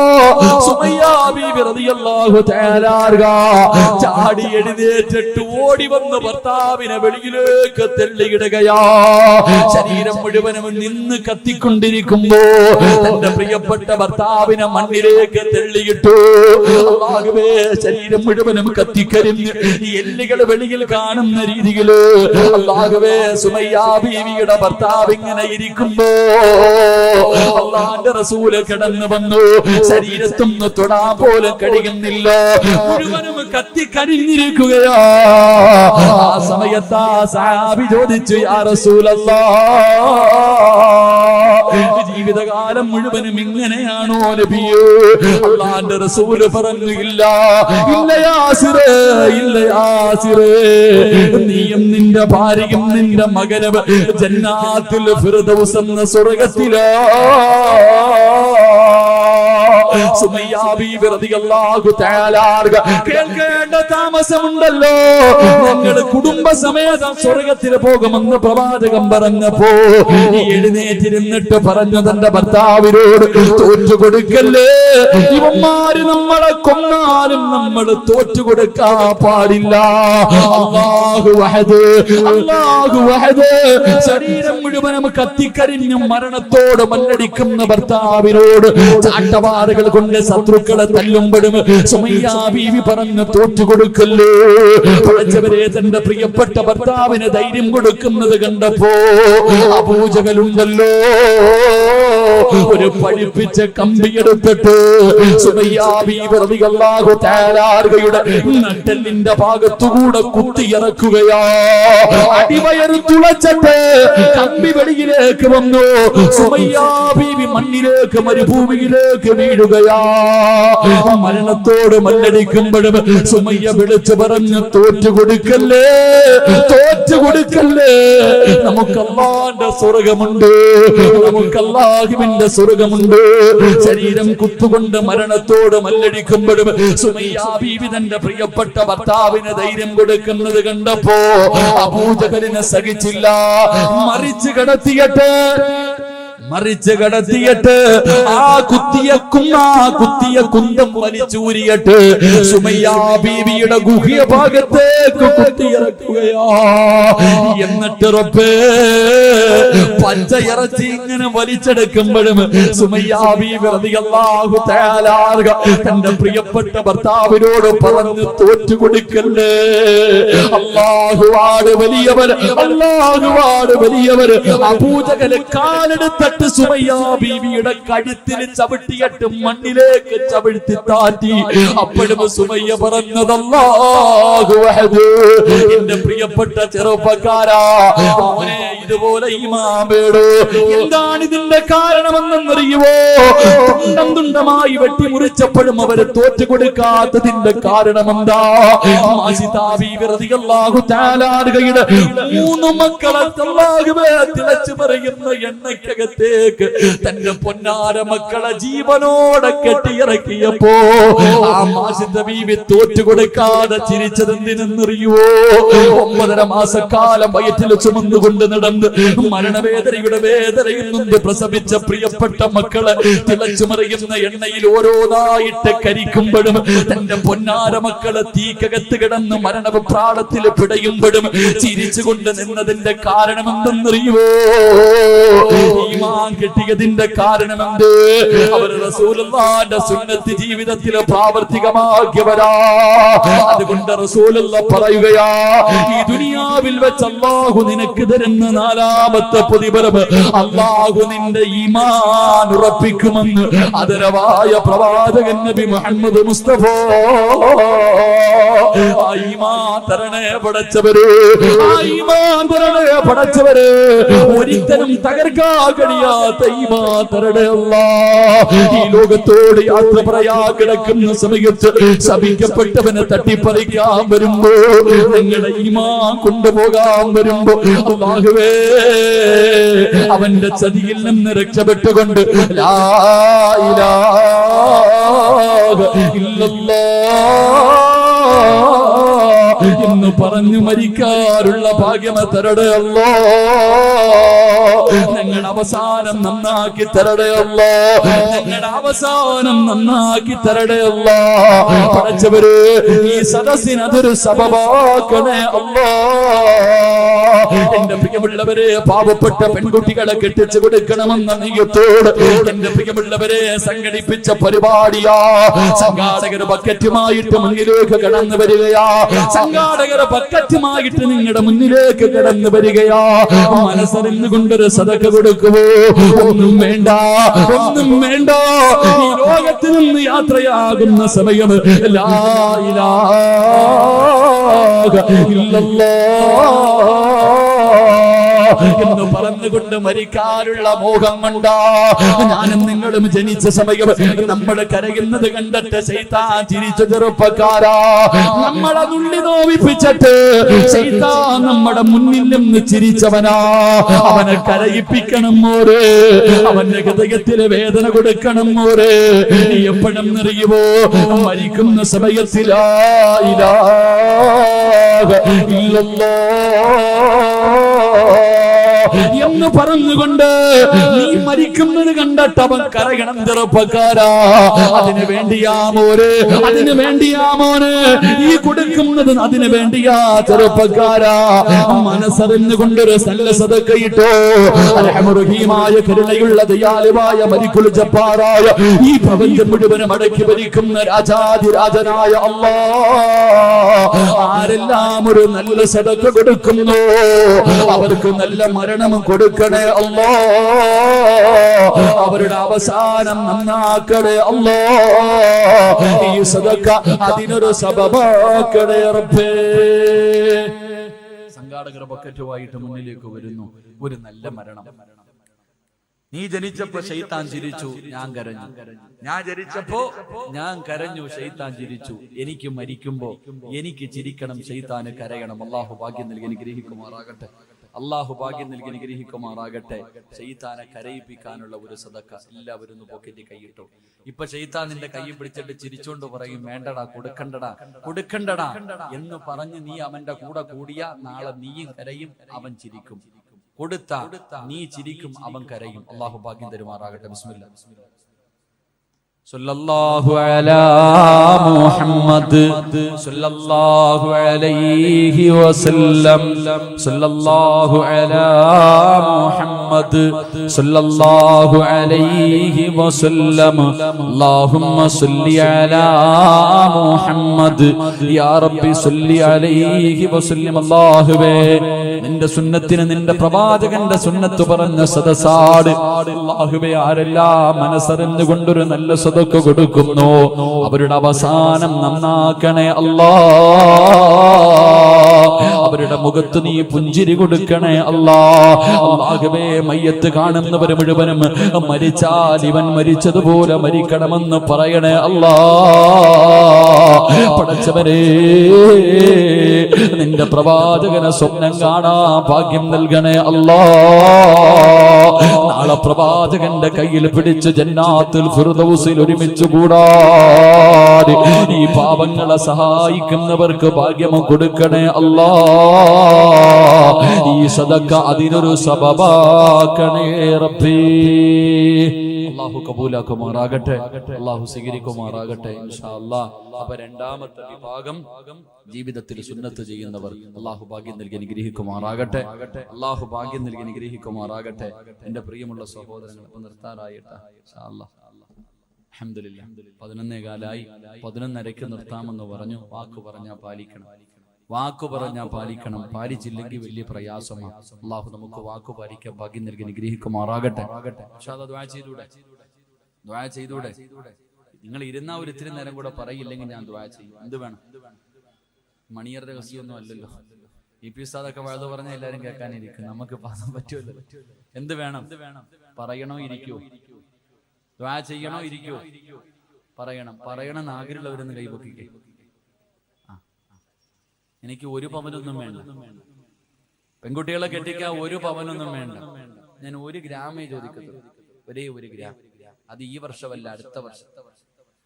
സുമയ്യ ബീവി റളിയല്ലാഹു തആല അൻഹ ചാടി എഴുന്നേറ്റിട്ട് ഓടി വന്ന് ഭർത്താവിനെ വെളിയിലേക്ക് തള്ളിയിടുകയാ. ശരീരം മുഴുവനും നിന്ന് കത്തിക്കൊണ്ടിരിക്കുമ്പോ തന്റെ പ്രിയപ്പെട്ട ഭർത്താവിനെ മണ്ണിലേക്ക് തള്ളിയിട്ടു. അല്ലാഹുവേ, ശരീരം മുഴുവനും കത്തിക്കരിഞ്ഞ് എല്ലുകൾ വെളിയിൽ കാണുന്ന രീതിയില് അല്ലാഹുവേ സുമയ്യ ബീവിയുടെ ഭർത്താവ് ഇങ്ങനെ ഇരിക്കുമ്പോ അല്ലാഹുവിന്റെ റസൂൽ കടന്നു വന്നു. ശരീരത്തൊന്ന് തൊടാൻ പോലും കഴിയുന്നില്ല, മുഴുവനും കത്തിക്കരിഞ്ഞിരിക്കുകയാ. ആ സമയത്ത് ആ സഹാബി ചോദിച്ചു, യാ റസൂലല്ലാഹ്, ജീവിതകാലം മുഴുവനും ഇങ്ങനെയാണോ നബിയേ? അല്ലാഹുവിന്റെ റസൂൽ പറഞ്ഞു, ഇല്ല ഇല്ല യാസിറേ, ഇല്ല യാസിറേ, നീയും നിന്റെ ഭാര്യയും നിന്റെ മകനും ജന്നാത്തുൽ ഫിർദൗസ് എന്ന സ്വർഗ്ഗത്തിലാ. സുമയ്യ ബീവി റളിയല്ലാഹു തആല അൻഹ കേൾക്കേണ്ട താമസമുണ്ടല്ലോ, ഞങ്ങൾ കുടുംബസമേതം സ്വർഗ്ഗത്തിൽ പോകുമെന്ന് പ്രവാചകൻ പറഞ്ഞപ്പോ എഴുന്നേറ്റിരുന്നിട്ട് പറഞ്ഞു തന്റെ ഭർത്താവിനോട്, തോറ്റുകൊടുക്കല്ലേ, ഇവന്മാര് നമ്മളെ കൊന്നാലും നമ്മൾ തോറ്റുകൊടുക്കാൻ പാടില്ല. അല്ലാഹു വഹദ്, അല്ലാഹു വഹദ്. ശരീരം മുഴുവനും കത്തിക്കരിഞ്ഞ് മരണത്തോട് മല്ലടിക്കുന്ന ഭർത്താവിനോട് ചാട്ടവാറുകൾ കൊണ്ട് ശത്രുക്കളെ തല്ലുമ്പോഴും സുമയ്യ ബീവി പറഞ്ഞു, തോറ്റുകൊടുക്കല്ലേ. പടച്ചവരെ, തന്റെ പ്രിയപ്പെട്ട ഭർത്താവിന് ധൈര്യം കൊടുക്കുന്നത് കണ്ടപ്പോ അബൂജഹലുണ്ടല്ലോ ഒരു പഴിപ്പിച്ച കമ്പിയെടുത്തിട്ട് സുമയ്യ ബീവി റളിയല്ലാഹു തആല അൻഹയുടെ നട്ടെല്ലിന്റെ ഭാഗത്തുകൂടെ കുത്തിയിറക്കുകയാ. അടിവയറ് തുളച്ചിട്ട് കമ്പി വെളിയിലേക്ക് വന്നു. സുമയ്യ ബീവി മണ്ണിലേക്ക്, മരുഭൂമിയിലേക്ക് വീഴുക. പറയുകയാ, മരണത്തോട് മല്ലടിക്കുമ്പോഴും സുമയ്യ വിളിച്ചു പറഞ്ഞു, തോറ്റുകൊടുക്കല്ലേ, തോറ്റുകൊടുക്കല്ലേ. നമുക്ക് അല്ലാഹുവിന്റെ സ്വർഗമുണ്ട്, നമുക്ക് അല്ലാഹുവിന്റെ സ്വർഗമുണ്ട്. ശരീരം കുത്തുകൊണ്ട് മരണത്തോട് മല്ലടിക്കുമ്പോഴും സുമയ്യ ബീവി തന്റെ പ്രിയപ്പെട്ട ഭർത്താവിന് ധൈര്യം കൊടുക്കുന്നത് കണ്ടപ്പോ അബൂജഹലിനെ സഹിച്ചില്ല. മറിച്ച് കടത്തിയിട്ട് ആ കുത്തിയ കുന്തം വലിച്ചൂരിയിട്ട് സുമയ്യ ബീവിയുടെ ഗുഹ്യ ഭാഗത്തേക്ക് കുത്തിയിറക്കുകയാ. എന്നിട്ട് റബ്ബേ, പച്ചയിറച്ചി ഇങ്ങനെ വലിച്ചെടുക്കുമ്പോഴും സുമയ്യ ബീവി റളിയല്ലാഹു തആല തന്റെ പ്രിയപ്പെട്ട ഭർത്താവിനോട് പറഞ്ഞു, തോറ്റുകൊടുക്കല്ലേ. അല്ലാഹുവാണ് വലിയവർ, അല്ലാഹുവാണ് വലിയവർ. അബൂജഹൽ കാലെടുത്തിട്ട് സുമയ്യ ബീവിയുടെ കഴുത്തിൽ ചവിട്ടിയിട്ട് മണ്ണിലേക്ക് ചവിട്ടി താറ്റി. അപ്പോഴും സുമയ്യ പറഞ്ഞത്, അല്ലാഹു അഹദ്. എന്റെ പ്രിയപ്പെട്ട ചെറുപ്പക്കാരാ, മോനെ ഇതുപോലെ ഈമാൻ വേണോ? എന്താണ് ഇതിന്റെ കാരണമെന്നറിയുവോ? തുണ്ടം തുണ്ടമായി വെട്ടിമുറിച്ചപ്പോഴും അവര് തോറ്റുകൊടുക്കാത്തതിന്റെ കാരണം എന്താ? മൂന്ന് മക്കളെ തിളച്ചു പറയുന്ന എണ്ണയ്ക്കകത്തേക്ക് തന്റെ പൊന്നാര മക്കളെ ജീവനോടെ കെട്ടിയിറക്കിയപ്പോ ആ മാസിദ ബീവി തോറ്റുകൊടുക്കാതെ ചിരിച്ചതെന്തിനെന്നറിയുവോ? 9.5 മാസക്കാലം വയറ്റിൽ ചുമന്നുകൊണ്ട് നടന്ന് മരണവേദനയുടെ വേദനയിൽ നിന്ന് പ്രസവിച്ച പ്രിയപ്പെട്ട മക്കളെ തിളച്ചു മറിയുന്ന എണ്ണയിൽ ഓരോന്നായിട്ട് കരിക്കുമ്പോഴും തന്റെ പൊന്നാര മക്കളെ തീക്കകത്ത് കിടന്ന് മരണപ്രാണത്തിൽ പിടയുമ്പോഴും ചിരിച്ചുകൊണ്ട് നിന്നതിന്റെ കാരണം എന്തെന്നറിയുവോ? ഈമാൻ കിട്ടിയതിന്റെ കാരണമെന്ത്? അവർ റസൂലുള്ളാഹിന്റെ സുന്നത്ത് ജീവിതത്തിൽ പ്രാവർത്തികമാക്കിയവരാ. അതുകൊണ്ട് റസൂലുള്ള പറയുകയാ, ഈ ദുനിയാവിൽ വെച്ച് അല്ലാഹു നിനക്ക് തരുന്ന 4ാമത്തെ പ്രതിഫലം അല്ലാഹു നിന്റെ ഈമാൻ ഉറപ്പിക്കുമെന്ന് ആദരവായ പ്രവാചകൻ നബി മുഹമ്മദ് മുസ്തഫ. ആ ഈമാൻ തരണേ പടച്ചവര്, ആ ഈമാൻ തരണേ പടച്ചവര്. ഒരിക്കലും തകർക്കാൻ കഴിയാത്ത ഈമാൻ തരണേ അല്ലാഹ്. ഈ ലോകത്തോട് യാത്ര പറയാ കിടക്കുന്ന സമയത്ത് ശപിക്കപ്പെട്ടവനെ തട്ടിപ്പറിക്കാൻ വരുമ്പോ, നിങ്ങളുടെ ഈമാൻ കൊണ്ടുപോകാൻ വരുമ്പോ, അല്ലാഹുവേ അവന്റെ ചതിയിൽ നിന്ന് രക്ഷപ്പെട്ടുകൊണ്ട് ലാ ഇലാഹ ഇല്ലല്ലാഹ് എന്ന് പറഞ്ഞു മരിക്കാറുള്ള ഭാഗ്യം തരടേ അല്ലാഹ്. ഞങ്ങളുടെ അവസാനം നന്നാക്കി തരടേ അല്ലാഹ്, ഞങ്ങളുടെ അവസാനം നന്നാക്കി തരടേ അല്ലാഹ്. പടച്ചവര് ഈ സദസ്സിന് അതൊരു സബബാക്കണേ അല്ലാഹ്. എന്റെ പ്രിയമുള്ളവരെ, പാവപ്പെട്ട പെൺകുട്ടികളെ കെട്ടിച്ചു കൊടുക്കണമെന്ന നെയ്യത്തോട് എന്റെ പ്രിയമുള്ളവരെ സംഘടിപ്പിച്ച പരിപാടിയാ. സംഘാടകർ ബക്കറ്റുമായിട്ട് മുന്നിലേക്ക് കടന്നു വരികയാ. സംഘാടകർ ബക്കറ്റുമായിട്ട് നിങ്ങളുടെ മുന്നിലേക്ക് കടന്നു വരികയാ. മനസ്സറിഞ്ഞു കൊണ്ടൊരു സദഖ കൊടുക്കുവോ? ഒന്നും വേണ്ട, ഒന്നും വേണ്ട. ഈ ലോകത്ത് നിന്ന് യാത്രയാകുന്ന സമയം ലാ ഇലാഹ ഇല്ലല്ലാഹ് എന്ന് പറഞ്ഞുകൊണ്ട് മരിക്കാനുള്ള മോഹം കൊണ്ടാ ഞാനും നിങ്ങളും ജനിച്ച സമയം നമ്മൾ കരയുന്നത് കണ്ടിട്ട് ശൈത്താൻ ചിരിച്ച ചെറുപ്പക്കാരാ. നമ്മളെ നുള്ളി നോവിപ്പിച്ചിട്ട് ശൈത്താൻ നമ്മുടെ മുന്നിൽ നിന്ന് ചിരിച്ചവനാ. അവനെ കരയിപ്പിക്കണം മോരെ, അവന്റെ ഹൃദയത്തില് വേദന കൊടുക്കണം മോരെ. എപ്പോഴും അറിയുമോ? മരിക്കുന്ന സമയത്തിൽ ലാ ഇലാഹ എന്ന് പറഞ്ഞുകൊണ്ട് നീ മരിക്കുന്നത് കണ്ടിട്ട് അവൻ കരയണം ചെറുപ്പക്കാരാ. അതിനു വേണ്ടിയാ മോര്, അതിനു വേണ്ടിയാ മോന് ഈ കൊടുക്കുന്നത്, അതിനു വേണ്ടിയാ ചെറുപ്പക്കാരാ. മനസ്സറിഞ്ഞുകൊണ്ടൊരു നല്ല സദഖയിട്ടോ. റഹീമായ കരുണയുള്ള ദയാലുവായ മലിക്കുൽ ജബ്ബാറായ ഈ പ്രപഞ്ചം മുഴുവനും അടക്കി ഭരിക്കുന്ന രാജാധിരാജനായ അല്ലാഹ് ആരെല്ലാം ഒരു നല്ല സദഖ കൊടുക്കുന്നു അവർക്ക് നല്ല മരണം കൊടുക്കണേ അല്ലാഹ്. അവരുടെ അവസാനം നന്നാക്കണേ അല്ലാഹ്. ഈ സദഖ അതിനൊരു സബബാക്കണേ റബ്ബേ. സംഘാടകർ ബക്കറ്റുമായിട്ട് മുന്നിലേക്ക് വരുന്നു. ഒരു നല്ല മരണം. നീ ജനിച്ചപ്പോ ശൈത്താൻ ചിരിച്ചു, ഞാൻ കരഞ്ഞു. ഞാൻ ജനിച്ചപ്പോ ഞാൻ കരഞ്ഞു, ശൈത്താൻ ചിരിച്ചു. എനിക്ക് മരിക്കുമ്പോ എനിക്ക് ചിരിക്കണം, ശൈത്താന് കരയണം. അള്ളാഹു ഭാഗ്യം നൽകി അനുഗ്രഹിക്കുമാറാകട്ടെ. അള്ളാഹു ഭാഗ്യം നൽകി അനുഗ്രഹിക്കുമാറാകട്ടെ. ശൈത്താനെ കരയിപ്പിക്കാനുള്ള ഒരു സദക്ക എല്ലാവരും ഒന്ന് പോക്കറ്റ് കൈയിട്ടു. ഇപ്പൊ ശൈത്താൻ നിന്റെ കൈ പിടിച്ചിട്ട് ചിരിച്ചോണ്ട് പറയും, വേണ്ടടാ, കൊടുക്കണ്ടടാ, കൊടുക്കണ്ടടാ എന്ന് പറഞ്ഞ് നീ അവന്റെ കൂടെ കൂടിയ നാളെ നീയും കരയും, അവൻ ചിരിക്കും. കൊടുത്ത നീ ചിരിക്കും, അവൻ കരയും. അള്ളാഹു ഭാഗ്യം തരുമാറാകട്ടെ. ബിസ്മില്ലാഹ്. സല്ലല്ലാഹു അലാ മുഹമ്മദ് സല്ലല്ലാഹു അലൈഹി വസല്ലം. സല്ലല്ലാഹു അലാ മുഹമ്മദ് സല്ലല്ലാഹു അലൈഹി വസല്ലം. അല്ലാഹുമ്മ സല്ലി അലാ മുഹമ്മദ് യാ റബ്ബി സല്ലി അലൈഹി വസല്ലം. അല്ലാഹുവേ, നിന്റെ സുന്നത്തിന്, നിന്റെ പ്രവാചകന്റെ സുന്നത്ത് പറഞ്ഞ സദസാട് അല്ലാഹുവേ, ആരെല്ലാം മനസ്സറിഞ്ഞുകൊണ്ടൊരു നല്ല സദക്ക കൊടുക്കുന്നു അവരുടെ അവസാനം നന്നാക്കണേ അല്ലാ. അവരുടെ മുഖത്ത് നീ പുഞ്ചിരി കൊടുക്കണേ അല്ലാ. അല്ലാഹുവേ, മയ്യത്ത് കാണുന്നവർ മുഴുവനും മരിച്ചാൽ ഇവൻ മരിച്ചതുപോലെ മരിക്കണമെന്ന് പറയണേ അല്ലാ. പടച്ചവനേ, നിന്റെ പ്രവാചകനെ സ്വപ്നം കാണാൻ ഭാഗ്യം നൽകണേ അല്ലാ. നാളെ പ്രവാചകന്റെ കയ്യിൽ പിടിച്ച് ജന്നാത്തുൽ ഫിർദൗസിൽ ഒരുമിച്ച് കൂടാൻ ഈ പാപങ്ങളെ സഹായിക്കുന്നവർക്ക് ഭാഗ്യം കൊടുക്കണേ അല്ലാ. ഈ സദക്ക അതിനൊരു സബബാക്കണേ റബ്ബേ. അല്ലാഹു കബൂലാക്കുമാറാകട്ടെ, അല്ലാഹു സ്വീകരിക്കുമാറാകട്ടെ ഇൻഷാ അല്ലാഹ്. അപ്പൊ രണ്ടാമത്തെ വിഭാഗം ജീവിതത്തിൽ സുന്നത്ത് ചെയ്യുന്നവർ. അല്ലാഹു ഭാഗ്യം നൽകി അനുഗ്രഹിക്കുമാറാകട്ടെ. അല്ലാഹു ഭാഗ്യം നൽകി അനുഗ്രഹിക്കുമാറാകട്ടെ. എന്റെ പ്രിയമുള്ള സഹോദരങ്ങൾ, ഇപ്പൊ നിർത്താറായിട്ടാ ഇൻഷാ അല്ലാഹ്. അൽഹംദുലില്ലാഹ് 11:15 11:30 നിർത്താമെന്ന് പറഞ്ഞു. വാക്ക് പറഞ്ഞാൽ പാലിക്കണം, വാക്കു പറഞ്ഞാൽ പാലിക്കണം. പാലിച്ചില്ലെങ്കിൽ വലിയ പ്രയാസമാണ്. അള്ളാഹു നമുക്ക് വാക്കു പാലിക്കാൻ ഭാഗ്യം നൽകി അനുഗ്രഹിക്കുമാറാകട്ടെ. ദുആ ചെയ്തൂടെ? നിങ്ങൾ ഇരുന്ന ഒരു ഇത്തിരി നേരം കൂടെ പറയില്ലെങ്കിൽ ഞാൻ ദുആ ചെയ്യും. എന്ത് വേണം? മണിയർ രഹസ്യമൊന്നും അല്ലല്ലോ. ഇ.പി. ഉസ്താദൊക്കെ വഴുതു പറഞ്ഞ എല്ലാരും കേൾക്കാനിരിക്കും, നമുക്ക് പാസാൻ പറ്റുമല്ലോ. എന്ത് വേണം? പറയണോ ഇരിക്കോ? ദുആ ചെയ്യണോ ഇരിക്കോ? പറയണം. പറയണം ആഗ്രഹമുള്ളവരൊന്ന് കൈപൊക്കിക്കേ. എനിക്ക് ഒരു പവനൊന്നും വേണ്ട. പെൺകുട്ടികളെ കെട്ടിക്കാൻ ഒരു പവനൊന്നും വേണ്ട. ഞാൻ 1 ഗ്രാമേ ചോദിക്കത്തുള്ളൂ. ഒരേ 1 ഗ്രാം. അത് ഈ വർഷമല്ല, അടുത്ത വർഷം.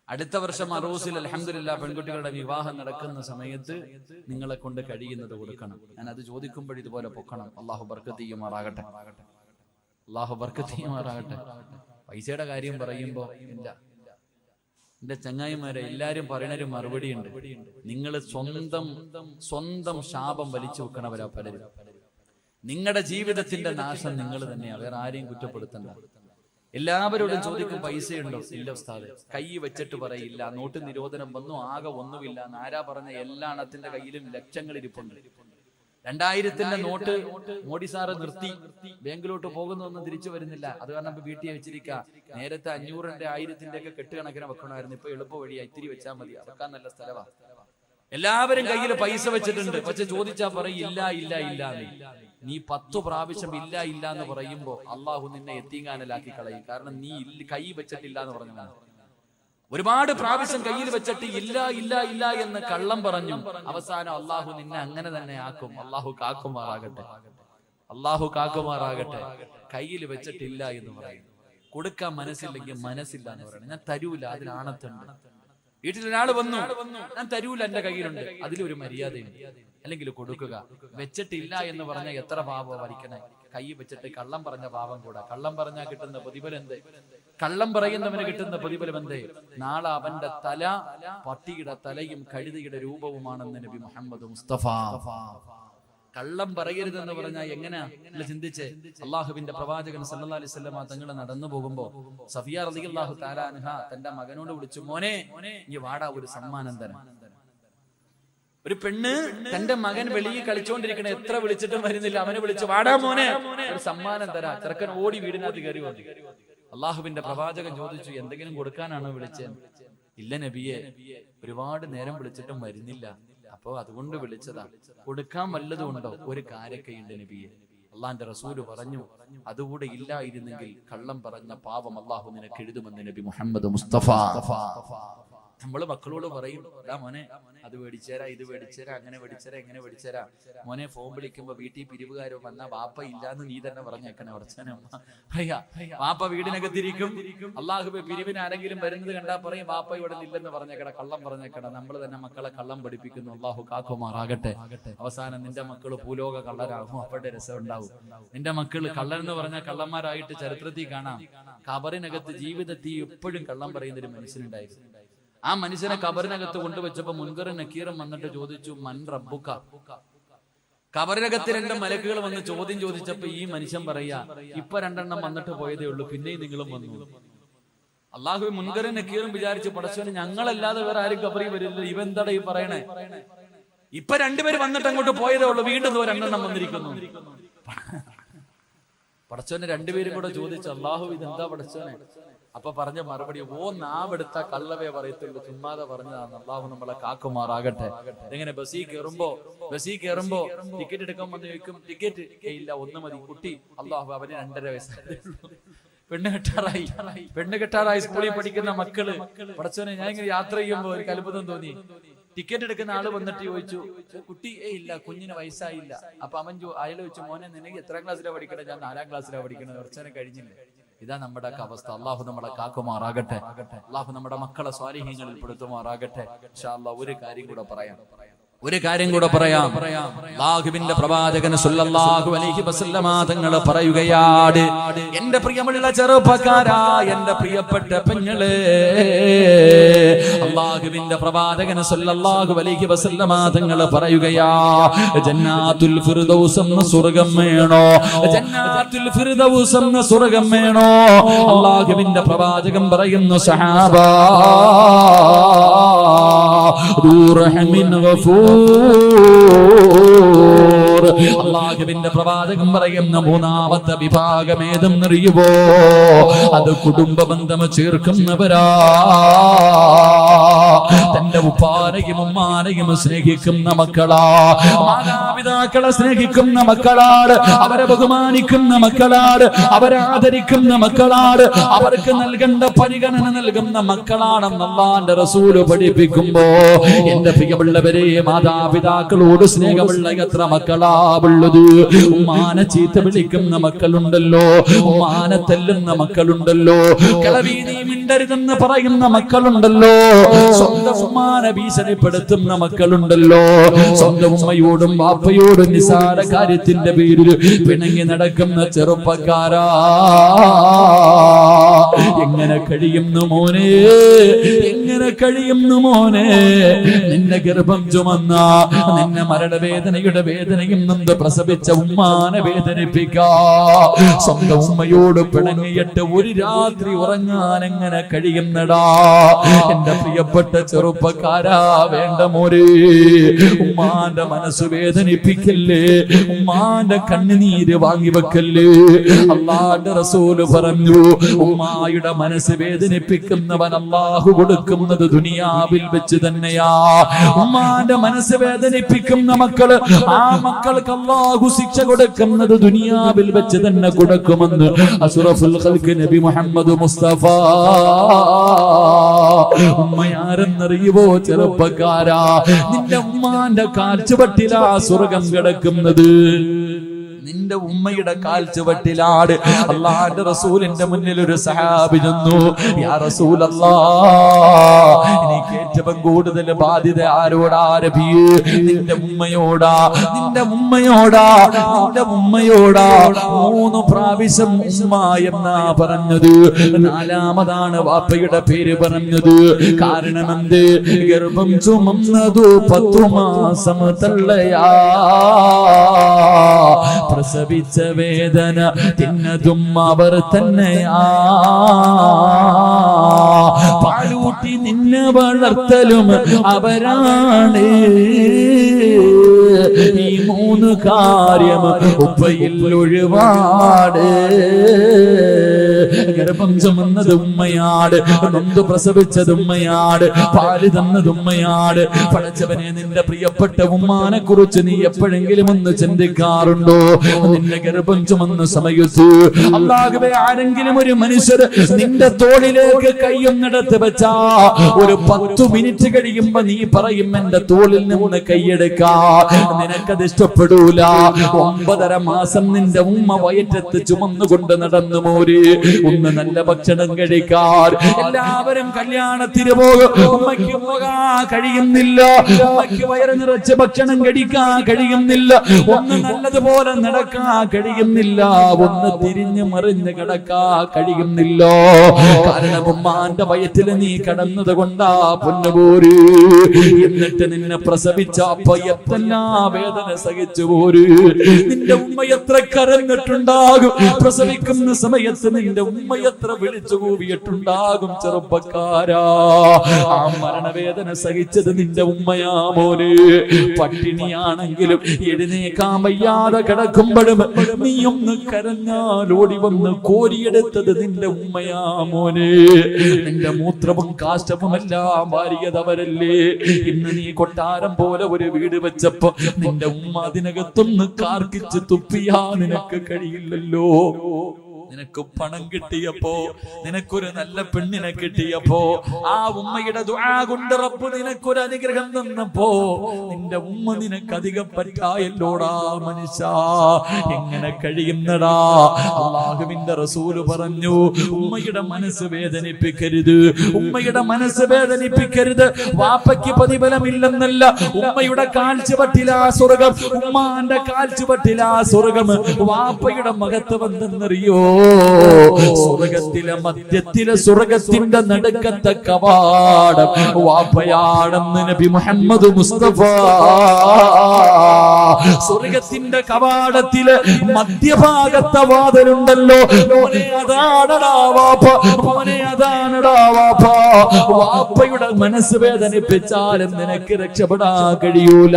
അടുത്ത വർഷം അറൂസിൽ അൽഹംദുലില്ലാഹ് പെൺകുട്ടികളുടെ വിവാഹം നടക്കുന്ന സമയത്ത് നിങ്ങളെ കൊണ്ട് കഴിയുന്നത് കൊടുക്കണം. ഞാൻ അത് ചോദിക്കുമ്പോൾ ഇതുപോലെ പൊക്കണം. അള്ളാഹു ബർക്കത്ത് ചെയ്യുമാറാകട്ടെ, അള്ളാഹു ബർക്കത്ത് ചെയ്യുമാറാകട്ടെ. പൈസയുടെ കാര്യം പറയുമ്പോ ഇല്ല, എന്റെ ചങ്ങായിമാരെ എല്ലാരും പറയണൊരു മറുപടി ഉണ്ട്. നിങ്ങൾ സ്വന്തം ശാപം വലിച്ചു വെക്കണവരാ പലരും. നിങ്ങളുടെ ജീവിതത്തിന്റെ നാശം നിങ്ങൾ തന്നെയാ, വേറെ ആരെയും കുറ്റപ്പെടുത്തണ്ട. എല്ലാവരോടും ചോദിക്കും പൈസയുണ്ടോ? ഇല്ല ഉസ്താദേ. കൈ വെച്ചിട്ട് പറയില്ല. നോട്ട് നിരോധനം വന്നു, ആകെ ഒന്നുമില്ല. ആരാ പറഞ്ഞ? എല്ലാ എണ്ണത്തിന്റെ കയ്യിലും ലക്ഷങ്ങൾ ഇരിപ്പുണ്ട്. 2000-ന്റെ നോട്ട് മോഡി സാറ് നിർത്തി, ബാങ്കിലോട്ട് പോകുന്നൊന്നും തിരിച്ചു വരുന്നില്ല. അത് കാരണം ഇപ്പൊ വീട്ടിൽ വെച്ചിരിക്കുക. നേരത്തെ 500-ന്റെ 1000-ന്റെ ഒക്കെ കെട്ടുകണക്കിന് വെക്കണമായിരുന്നു. ഇപ്പൊ എളുപ്പ വഴിയാ, ഇത്തിരി വെച്ചാൽ മതി. വെക്കാൻ നല്ല സ്ഥലമാണ്. എല്ലാവരും കയ്യിൽ പൈസ വെച്ചിട്ടുണ്ട്. പക്ഷെ ചോദിച്ചാ പറയും ഇല്ല ഇല്ല ഇല്ല. നീ 10 പ്രാവശ്യം ഇല്ല ഇല്ല എന്ന് പറയുമ്പോ അള്ളാഹു നിന്നെ എത്തിങ്ങാനലാക്കി കളയും. കാരണം നീ കൈ വെച്ചിട്ടില്ല എന്ന് പറഞ്ഞു. ഒരുപാട് പ്രാവശ്യം കയ്യിൽ വെച്ചിട്ട് ഇല്ല ഇല്ല ഇല്ല എന്ന് കള്ളം പറഞ്ഞു. അവസാനം അള്ളാഹു നിന്നെ അങ്ങനെ തന്നെ ആക്കും. അള്ളാഹു കാക്കുമാറാകട്ടെ, അള്ളാഹു കാക്കുമാറാകട്ടെ. കയ്യിൽ വെച്ചിട്ടില്ല എന്ന് പറയും. കൊടുക്കാൻ മനസ്സില്ലെങ്കിൽ മനസ്സില്ല എന്ന് പറയണം. ഞാൻ തരൂല, അതിനാണത്തുണ്ട്. വീട്ടിൽ ഒരാൾ വന്നു, ഞാൻ തരൂല, എന്റെ കയ്യിലുണ്ട്, അതിലൊരു മര്യാദയുണ്ട്. അല്ലെങ്കിൽ കൊടുക്കുക. വെച്ചിട്ടില്ല എന്ന് പറഞ്ഞാൽ എത്ര പാപം വരിക്കണേ. കൈ വെച്ചിട്ട് കള്ളം പറഞ്ഞ പാപം കൂടാ. കള്ളം പറഞ്ഞാൽ കിട്ടുന്ന പ്രതിഫലം എന്തേ? കള്ളം പറയുന്നവന് കിട്ടുന്ന പ്രതിഫലം എന്തേ? നാളെ അവന്റെ തല പട്ടിയുടെ തലയും കഴുതയുടെ രൂപവുമാണെന്ന് നബി മുഹമ്മദ് മുസ്തഫ. കള്ളം പറയരുതെന്ന് പറഞ്ഞാൽ എങ്ങനെയാ ചിന്തിച്ച്? അള്ളാഹുവിന്റെ പ്രവാചകൻ സല്ലല്ലാഹു അലൈഹി വസല്ലമ തങ്ങൾ നടന്നു പോകുമ്പോ സഫിയ റളിയല്ലാഹു തആല അൻഹ തന്റെ മകനോട് വിളിച്ചു, മോനെ ഇനി വാടാ, ഒരു സമ്മാനം തരാം. ഒരു പെണ്ണ് തന്റെ മകൻ വെളിയിൽ കളിച്ചോണ്ടിരിക്കണ, എത്ര വിളിച്ചിട്ടും വരുന്നില്ല. അവനെ വിളിച്ച്, വാടാ മോനെ, ഒരു സമ്മാനം തരാ. ചെറുക്കൻ ഓടി വീടിനകത്ത് കയറി വന്നു. അള്ളാഹുവിന്റെ പ്രവാചകൻ ചോദിച്ചു, എന്തെങ്കിലും കൊടുക്കാനാണോ വിളിച്ചത്? ഇല്ല നബിയെ, ഒരുപാട് നേരം വിളിച്ചിട്ടും വരുന്നില്ല, അപ്പോ അതുകൊണ്ട് വിളിച്ചതാ. കൊടുക്കാൻ വല്ലതും ഉണ്ടോ? ഒരു കാരക്കയുണ്ട് നബിയെ. അള്ളാന്റെ റസൂല് പറഞ്ഞു, അതുകൂടെ ഇല്ലായിരുന്നെങ്കിൽ കള്ളം പറഞ്ഞ പാവം അള്ളാഹു നിനക്ക് എഴുതുമെന്ന് നബി മുഹമ്മദ് മുസ്തഫ. നമ്മള് മക്കളോട് പറയും, മോനെ അത് മേടിച്ചേരാ, ഇത് മേടിച്ചേരാ, അങ്ങനെ മേടിച്ചേരാ, എങ്ങനെ മേടിച്ചേരാ. മോനെ ഫോൺ വിളിക്കുമ്പോ വീട്ടിൽ പിരിവുകാരോ വന്നാ വാപ്പ ഇല്ലാന്ന് നീ തന്നെ പറഞ്ഞേക്കണേ. പറയാ വാപ്പ വീടിനകത്തിരിക്കും, അള്ളാഹുബെ പിരിവിന് ആരെങ്കിലും വരുന്നത് കണ്ടാ പറയും വാപ്പ ഇവിടെ ഇല്ലെന്ന് പറഞ്ഞേക്കട, കള്ളം പറഞ്ഞേക്കട. നമ്മൾ തന്നെ മക്കളെ കള്ളം പഠിപ്പിക്കുന്നു. അള്ളാഹു കാക്കുമാറാകട്ടെ. അവസാനം നിന്റെ മക്കള് ഭൂലോക കള്ളരാകും, അവരുടെ രസം ഉണ്ടാവും. നിന്റെ മക്കള് കള്ളരെന്ന് പറഞ്ഞാൽ കള്ളന്മാരായിട്ട് ചരിത്രത്തിൽ കാണാം. ഖബറിനകത്ത് ജീവിതത്തിൽ എപ്പോഴും കള്ളം പറയുന്നൊരു മനുഷ്യനുണ്ടായിരുന്നു. ആ മനുഷ്യനെ ഖബറിനകത്ത് കൊണ്ടുവച്ചപ്പോ മുൻകറും നക്കീറും വന്നിട്ട് ചോദിച്ചു, മൻ റബ്ബുക. ഖബറിനകത്ത് 2 മലക്കുകൾ വന്ന് ചോദ്യം ചോദിച്ചപ്പോ ഈ മനുഷ്യൻ പറയാ, ഇപ്പൊ 2 വന്നിട്ട് പോയതേ ഉള്ളൂ, പിന്നെയും നിങ്ങളും വന്നു. അള്ളാഹു മുൻകറും നക്കീറും വിചാരിച്ചു, പടച്ചോനെ ഞങ്ങളല്ലാതെ വേറെ ആരും ഖബറിൽ വരില്ല, ഇവെന്താടാ ഈ പറയണേ. ഇപ്പൊ 2 പേര് വന്നിട്ട് അങ്ങോട്ട് പോയതേ ഉള്ളൂ, വീണ്ടും 2 വന്നിരിക്കുന്നു. പടച്ചോനെ 2 പേരും കൂടെ ചോദിച്ചു, അള്ളാഹു ഇതെന്താ പടച്ചോനെ? അപ്പൊ പറഞ്ഞ മറുപടി, നാവെടുത്ത കള്ളവേ പറയത്തുള്ളൂ, ചുമ്മാതെ പറഞ്ഞതാണ്. അള്ളാഹു നമ്മളെ കാക്കുമാറാകട്ടെ. എങ്ങനെ ബസ്സിൽ കയറുമ്പോ ടിക്കറ്റ് എടുക്കാൻ വന്ന് ചോദിക്കും, ടിക്കറ്റ് ഇല്ല, 1 മതി. കുട്ടി അള്ളാഹു അവന് 2.5 വയസ്സായി, പെണ്ണ് കെട്ടാറായി സ്കൂളിൽ പഠിക്കുന്ന മക്കള്. പടച്ചോനെ ഞാൻ ഇങ്ങനെ യാത്ര ചെയ്യുമ്പോ ഒരു അത്ഭുതം തോന്നി. ടിക്കറ്റ് എടുക്കുന്ന ആള് വന്നിട്ട് ചോദിച്ചു, കുട്ടി ഇല്ല, കുഞ്ഞിന് വയസ്സായില്ല. അപ്പൊ അവൻ അയാൾ ചോദിച്ചു, മോനെ നിനക്ക് എത്രാം ക്ലാസ്സിലാണ് പഠിക്കണേ? ഞാൻ 4ാം ക്ലാസ്സിലാണ് പഠിക്കണത്. കുറച്ചനെ കഴിഞ്ഞില്ല. ഇതാ നമ്മുടെ അവസ്ഥ. അള്ളാഹു നമ്മളെ കാക്കുമാറാകട്ടെ. അള്ളാഹു നമ്മുടെ മക്കളെ സ്വാലിഹീങ്ങളിൽ പെടുത്തുമാറാകട്ടെ. ഇൻഷാ അല്ലാഹ് ഒരു കാര്യം കൂടെ പറയാം. അല്ലാഹുവിന്റെ പ്രവാചകൻ സല്ലല്ലാഹു അലൈഹി വസല്ലമ തങ്ങൾ പറയുകയാണ്, എന്റെ പ്രിയമുള്ള ചെറുപ്പക്കാരാ, എന്റെ പ്രിയപ്പെട്ട പെങ്ങളെ, അല്ലാഹുവിന്റെ പ്രവാചകൻ സല്ലല്ലാഹു അലൈഹി വസല്ലമ തങ്ങൾ പറയുകയാ, ജന്നാത്തുൽ ഫിർദൗസ് എന്ന സ്വർഗ്ഗം വേണോ? ജന്നാത്തുൽ ഫിർദൗസ് എന്ന സ്വർഗ്ഗം വേണോ? അല്ലാഹുവിന്റെ പ്രവാചകൻ പറയുന്നു, സഹാബാ റഹ്മിൻ ഗഫൂർ. അല്ലാഹുവിന്റെ പ്രവാചകൻ പറയുന്ന 3ാമത്തെ വിഭാഗം ഏതെന്നറിയുവോ? അത് കുടുംബ ബന്ധം ചേർക്കുന്നവരാ. തന്റെ ഉപ്പാനെയും ഉമ്മാനെയും സ്നേഹിക്കുന്ന മക്കളാ, മാതാപിതാക്കളെ സ്നേഹിക്കുന്ന മക്കളാണ്, അവരെ ബഹുമാനിക്കുന്ന മക്കളാണ്, അവരെ ആദരിക്കുന്ന മക്കളാണ്, അവർക്ക് നൽകേണ്ട പരിഗണന നൽകുന്ന മക്കളാണെന്ന് അല്ലാഹുവിന്റെ റസൂല് പഠിപ്പിക്കുമ്പോ, എന്റെ പ്രിയമുള്ളവരെ, മാതാപിതാക്കളോട് സ്നേഹമുള്ള എത്ര മക്കളാ ഉള്ളത്? ഉമ്മാനെ ചീത്ത വിളിക്കുന്ന മക്കളുണ്ടല്ലോ, ഉമ്മാനെ തല്ലുന്ന മക്കളുണ്ടല്ലോ, കിളവി നീ മിണ്ടരുതെന്ന് പറയുന്ന മക്കളുണ്ടല്ലോ, സ്വന്തം ഉമ്മാനെ ഭീഷണിപ്പെടുത്തുന്ന മക്കളുണ്ടല്ലോ, സ്വന്തം ഉമ്മയോടും വാപ്പയോടും നിസാര കാര്യത്തിന്റെ പേരിൽ പിണങ്ങി നടക്കുന്ന ചെറുപ്പക്കാരാ, എങ്ങനെ കഴിയുന്നു മോനെ? എങ്ങനെ കഴിയുന്നു മോനെ? നിന്നെ ഗർഭം ചുമന്ന, നിന്നെ മരണവേദനയുടെ വേദനയും നൊന്ത് പ്രസവിച്ച ഉമ്മാനെ വേദനിപ്പിക്കാ, സ്വന്തം ഉമ്മയോട് പിണങ്ങിയിട്ട് ഒരു രാത്രി ഉറങ്ങാൻ എങ്ങനെ കഴിയുന്നടാ? എന്റെ പ്രിയപ്പെട്ട ചെറുപ്പക്കാരാ, വേണ്ട മോരെ, ഉമ്മാന്റെ മനസ്സ് വേദനിപ്പിക്കല്ലേ, ഉമ്മാന്റെ കണ്ണുനീര് വാങ്ങിവെക്കല്ലേ. അല്ലാഹുവിന്റെ റസൂല് പറഞ്ഞു, ഉമ്മായുടെ മനസ്സ് വേദനിപ്പിക്കുന്നവൻ അല്ലാഹു കൊടുക്കുന്നത് ദുനിയാവിൽ വെച്ച് തന്നെയാ. ഉമ്മാന്റെ മനസ്സ് വേദനിപ്പിക്കുന്ന മക്കള്, ആ മക്കൾക്ക് അല്ലാഹു ശിക്ഷ കൊടുക്കുന്നത് ദുനിയാവിൽ വെച്ച് തന്നെ കൊടുക്കുമെന്ന് അഷ്റഫുൽ ഖൽഖ് നബി മുഹമ്മദ് മുസ്തഫ. ഉമ്മയാരെന്നറിയുവോ ചെറുപ്പക്കാരാ? നിന്റെ ഉമ്മാന്റെ കാൽച്ചുവട്ടിലാ സ്വർഗം കിടക്കുന്നത്. നിന്റെ ഉമ്മയുടെ കാൽച്ചുവട്ടിലാണ്. അല്ലാഹുവിന്റെ റസൂലിന്റെ മുന്നിൽ ഒരു സഹാബി ചെന്നു, യാ റസൂലല്ലാഹ്, എനിക്ക് ഏറ്റവും കൂടുതൽ ബാധ്യത ആരോടാ നബിയേ? നിന്റെ ഉമ്മയോടാ. നിന്റെ ഉമ്മയോടാ, നിന്റെ ഉമ്മയോടാ. 3 പ്രാവശ്യം ഉമ്മ എന്നാ പറഞ്ഞത്. 4ാമതാണ് വാപ്പയുടെ പേര് പറഞ്ഞത്. കാരണം എന്ത്? ഗർഭം ചുമന്നതു 10 മാസം തള്ളയാ, പ്രസവിച്ച വേദന തിന്നതും അവർ തന്നെയാ, പാലൂട്ടി നിന്നെ വളർത്തലും അവരാണ്. ഈ 3 കാര്യം ഉപ്പയിൽ ഒഴിവാട്. ഗർഭം ചുമന്നത് ഉമ്മയാണ്, നൊന്ത് പ്രസവിച്ചത് ഉമ്മയാണ്, പാല് തന്നത് ഉമ്മയാണ്. പടച്ചവനെ, നിന്റെ പ്രിയപ്പെട്ട ഉമ്മാനെ കുറിച്ച് നീ എപ്പോഴെങ്കിലും ഒന്ന് ചിന്തിക്കാറുണ്ടോ? നിന്റെ ഗർഭം ചുമന്ന സമയത്ത് അല്ലാഹുവേ, ആരെങ്കിലും ഒരു മനുഷ്യർ നിന്റെ തോളിലേക്ക് കൈയൊന്നെടുത്ത് വെച്ചാ ഒരു 10 മിനിറ്റ് കഴിയുമ്പോ നീ പറയും എന്റെ തോളിൽ നിന്ന് കൈയെടുക്കാ. നിനക്കത് ഇഷ്ടപ്പെടൂല. 9.5 മാസം നിന്റെ ഉമ്മ വയറ്റത്ത് ചുമന്നുകൊണ്ട് നടന്നു മോര്. ഒന്ന് നല്ല ഭക്ഷണം കഴിക്കാൻ എല്ലാവരും കല്യാണത്തിന് പോകും, ഉമ്മയ്ക്ക് പോകാൻ കഴിയുന്നില്ല, ഉമ്മയ്ക്ക് വയറ് നിറച്ച് ഭക്ഷണം കഴിക്കാൻ കഴിയുന്നില്ല, ഒന്ന് നല്ലതുപോലെ നടക്കാൻ കഴിയുന്നില്ല, ഒന്ന് തിരിഞ്ഞു മറിഞ്ഞ് കിടക്കാൻ കഴിയുന്നില്ല. കാരണം ഉമ്മാന്റെ വയറ്റിൽ നീ കടന്നത് കൊണ്ടാ പൊന്നുപോര്. എന്നിട്ട് നിന്നെ പ്രസവിച്ച അപ്പ എത്തെല്ലാം വേദന സഹിച്ചു പോര്. നിന്റെ ഉമ്മ എത്ര കരഞ്ഞിട്ടുണ്ടാകും, പ്രസവിക്കുന്ന സമയത്ത് നിന്റെ ഉമ്മ എത്ര വിളിച്ചു കൂവിയിട്ടുണ്ടാകും. ചെറുപ്പക്കാരാ, ആ മരണവേദന സഹിച്ചത് നിന്റെ ഉമ്മയാ മോന്. പട്ടിണിയാണെങ്കിലും എഴുന്നേക്കാൻ വയ്യാതെ കിടക്കുമ്പോഴും നീ ഒന്ന് കരഞ്ഞാൽ ഓടി വന്ന് കോരിയെടുത്തത് നിന്റെ ഉമ്മയാ മോന്. നിന്റെ മൂത്രവും കാഷ്ടവും എല്ലാം വാരിയതവരല്ലേ. ഇന്ന് നീ കൊട്ടാരം പോലെ ഒരു വീട് വെച്ചപ്പോ നിന്റെ ഉമ്മ അതിനകത്തൊന്ന് കാർക്കിച്ച് തുപ്പിയാ നിനക്ക് കഴിയില്ലല്ലോ. നിനക്ക് പണം കിട്ടിയപ്പോ, നിനക്കൊരു നല്ല പെണ്ണിനെ കിട്ടിയപ്പോ, ആ ഉമ്മയുടെ ദുആ കൊണ്ട് റബ്ബ് നിനക്കൊരു അനുഗ്രഹം തന്നപ്പോ നിന്റെ ഉമ്മ നിനക്ക് അധികം പറ്റായല്ലോടാ മനുഷ്യ. എങ്ങനെ കഴിയുന്നടാ? അല്ലാഹുവിന്റെ റസൂല് പറഞ്ഞു, ഉമ്മയുടെ മനസ്സ് വേദനിപ്പിക്കരുത്, ഉമ്മയുടെ മനസ്സ് വേദനിപ്പിക്കരുത്. വാപ്പയ്ക്ക് പ്രതിഫലമില്ലെന്നല്ല, ഉമ്മയുടെ കാൽച്ചുവട്ടിലാ സ്വർഗം, ഉമ്മാന്റെ കാൽച്ചുവട്ടിലാ സ്വർഗം. വാപ്പയുടെ മഹത്വം എന്തെന്നറിയോ? സ്വർഗത്തിലെ മധ്യത്തിലെ സ്വർഗത്തിന്റെ നടുക്കത്തെ കവാടം വാപ്പയാണെന്ന് നബി മുഹമ്മദ് മുസ്തഫ. സ്വർഗത്തിന്റെ കവാടത്തിലെ മധ്യഭാഗത്തെ വാതിലുണ്ടല്ലോ, മോനെ അതാണടാ വാപ്പ, മോനെ അതാണടാ വാപ്പ. വാപ്പയുടെ മനസ്സ് വേദനിപ്പിച്ചാലും നിനക്ക് രക്ഷപ്പെടാൻ കഴിയൂല.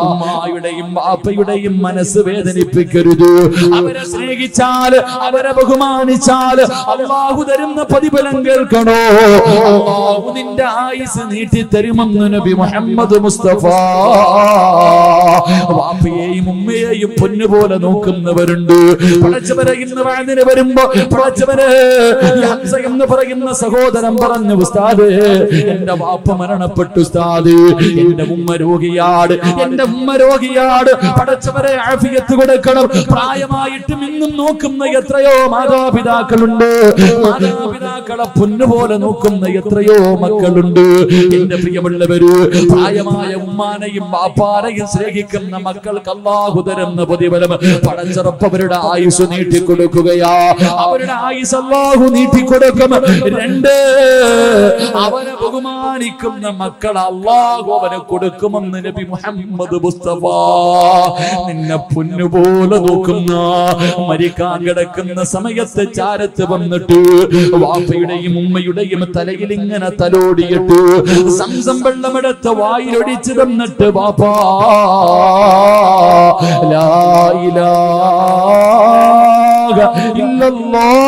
ഉമ്മായുടെയും വാപ്പയുടെയും മനസ്സ് വേദനിപ്പിക്കരുത്. അവരെ സ്നേഹിച്ചാൽ, അവരെ ബഹുമാനിച്ചാൽ അല്ലാഹു തരുന്ന പ്രതിഫലം കേൾക്കണോ? അല്ലാഹു നിന്റെ ആയുസ് നീട്ടി തരുമെന്ന് നബി മുഹമ്മദ് മുസ്തഫ. വാപ്പയെയും ഉമ്മയെയും പൊന്നുപോലെ നോക്കുന്നവരുണ്ട്. പടച്ചവരെ, ഇന്ന് വാഴ്ന്നിന് വരുമ്പോ പടച്ചവരെ, ഹംസ എന്ന് പറയുന്ന സഹോദരൻ പറഞ്ഞു, ഉസ്താദ് എന്റെ വാപ്പ മരണപ്പെട്ടു ഉസ്താദ്, എന്റെ ഉമ്മ രോഗിയാട്, എന്റെ ഉമ്മ രോഗിയാട്. പടച്ചവരെ, ആഫിയത്ത് കൊടുക്കണം. പ്രായമായിട്ടും ഇന്നും നോക്കുന്ന എത്രയോ മാതാപിതാക്കളുണ്ട്, മാതാപിതാക്കളെ പൊന്നുപോലെ നോക്കുന്ന എത്രയോ മക്കളുണ്ട്. എന്റെ പ്രിയമുള്ളവര്, പ്രായമായ ഉമ്മാനെയും വാപ്പാനെയും സ്നേഹിക്കുന്ന മക്കൾക്ക് അല്ലാഹു തരുന്ന പ്രതിഫലം പടച്ചറപ്പ് അവരുടെ ആയുസ് നീട്ടിക്കൊടുക്കുകയാ. അവരുടെ ആയുസ് അല്ലാഹു നീട്ടിക്കൊടുക്കും. 2, അവനെ ബഹുമാനിക്കുന്ന മക്കൾ അല്ലാഹു അവന് കൊടുക്കുമെന്ന് നബി മുഹമ്മദ് മുസ്തഫ. നിന്നെ പൊന്നുപോലെ നോക്കുന്ന, മരിക്കാൻ കിടക്കുന്ന സമയത്ത് ചാരത്ത് വന്നിട്ട് വാപ്പയുടെയും ഉമ്മയുടെയും തലയിൽ ഇങ്ങനെ തലോടിയിട്ട് സംസം വെള്ളമെടുത്ത് വായിലൊടിച്ചു തന്നിട്ട്, വാപ്പാ ലാ ഇലാഹ ഇല്ലല്ലാഹ്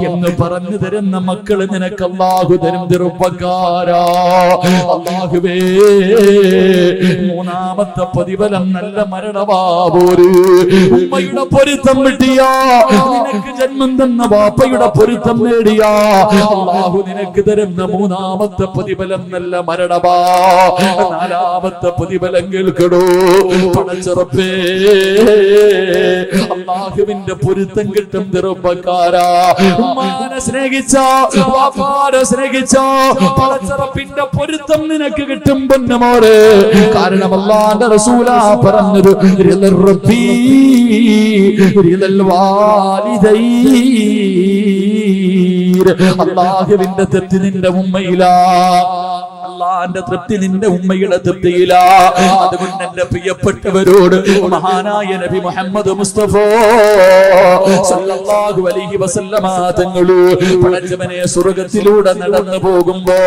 എന്ന് പറഞ്ഞു തരുന്ന മക്കള് നിനക്ക് അല്ലാഹു തരും. ചെറുപ്പക്കാരാ, അല്ലാഹുവേ, 3ാമത്തെ പ്രതിഫലം നല്ല മരണവാപോര്. ഉമ്മയുടെ പൊരുത്തം കിട്ടിയാ, നിനക്ക് ജന്മം തന്ന വാപ്പയുടെ പൊരുത്തം നേടിയാ, അല്ലാഹു നിനക്ക് തരുന്ന 3ാമത്തെ പ്രതിഫലം നല്ല മരണവാ. 4ാമത്തെ പ്രതിഫലം കേൾക്കടോ പടച്ചറപ്പേ, അല്ലാഹുവിന്റെ പൊരുത്തം കിട്ടും. ചെറുപ്പക്കാരാ, ഉമ്മാനെ സ്നേഹിച്ചോ, വാപ്പാനെ സ്നേഹിച്ചോ, പടച്ചറപ്പിന്റെ പൊരുത്തം നിനക്ക് കിട്ടും പൊന്നുമോരെ. കാരണം അല്ലാഹുവിന്റെ റസൂലാ പറഞ്ഞത്, റിദൽ റബ്ബി റിദൽ വാലിദൈൻ. അല്ലാഹുവിന്റെ തെറ്റ് നിന്റെ ഉമ്മയിലാ, അള്ളാന്റെ തൃപ്തി നിന്റെ ഉമ്മയുടെ തൃപ്തിയില. അതുകൊണ്ട് എന്റെ പ്രിയപ്പെട്ടവരോട് മഹാനായ നബി മുഹമ്മദ് മുസ്തഫ സല്ലല്ലാഹു അലൈഹി വസല്ലമ തങ്ങള് പടച്ചവനെ സ്വർഗ്ഗത്തിലൂടെ നടന്നു പോകുമ്പോ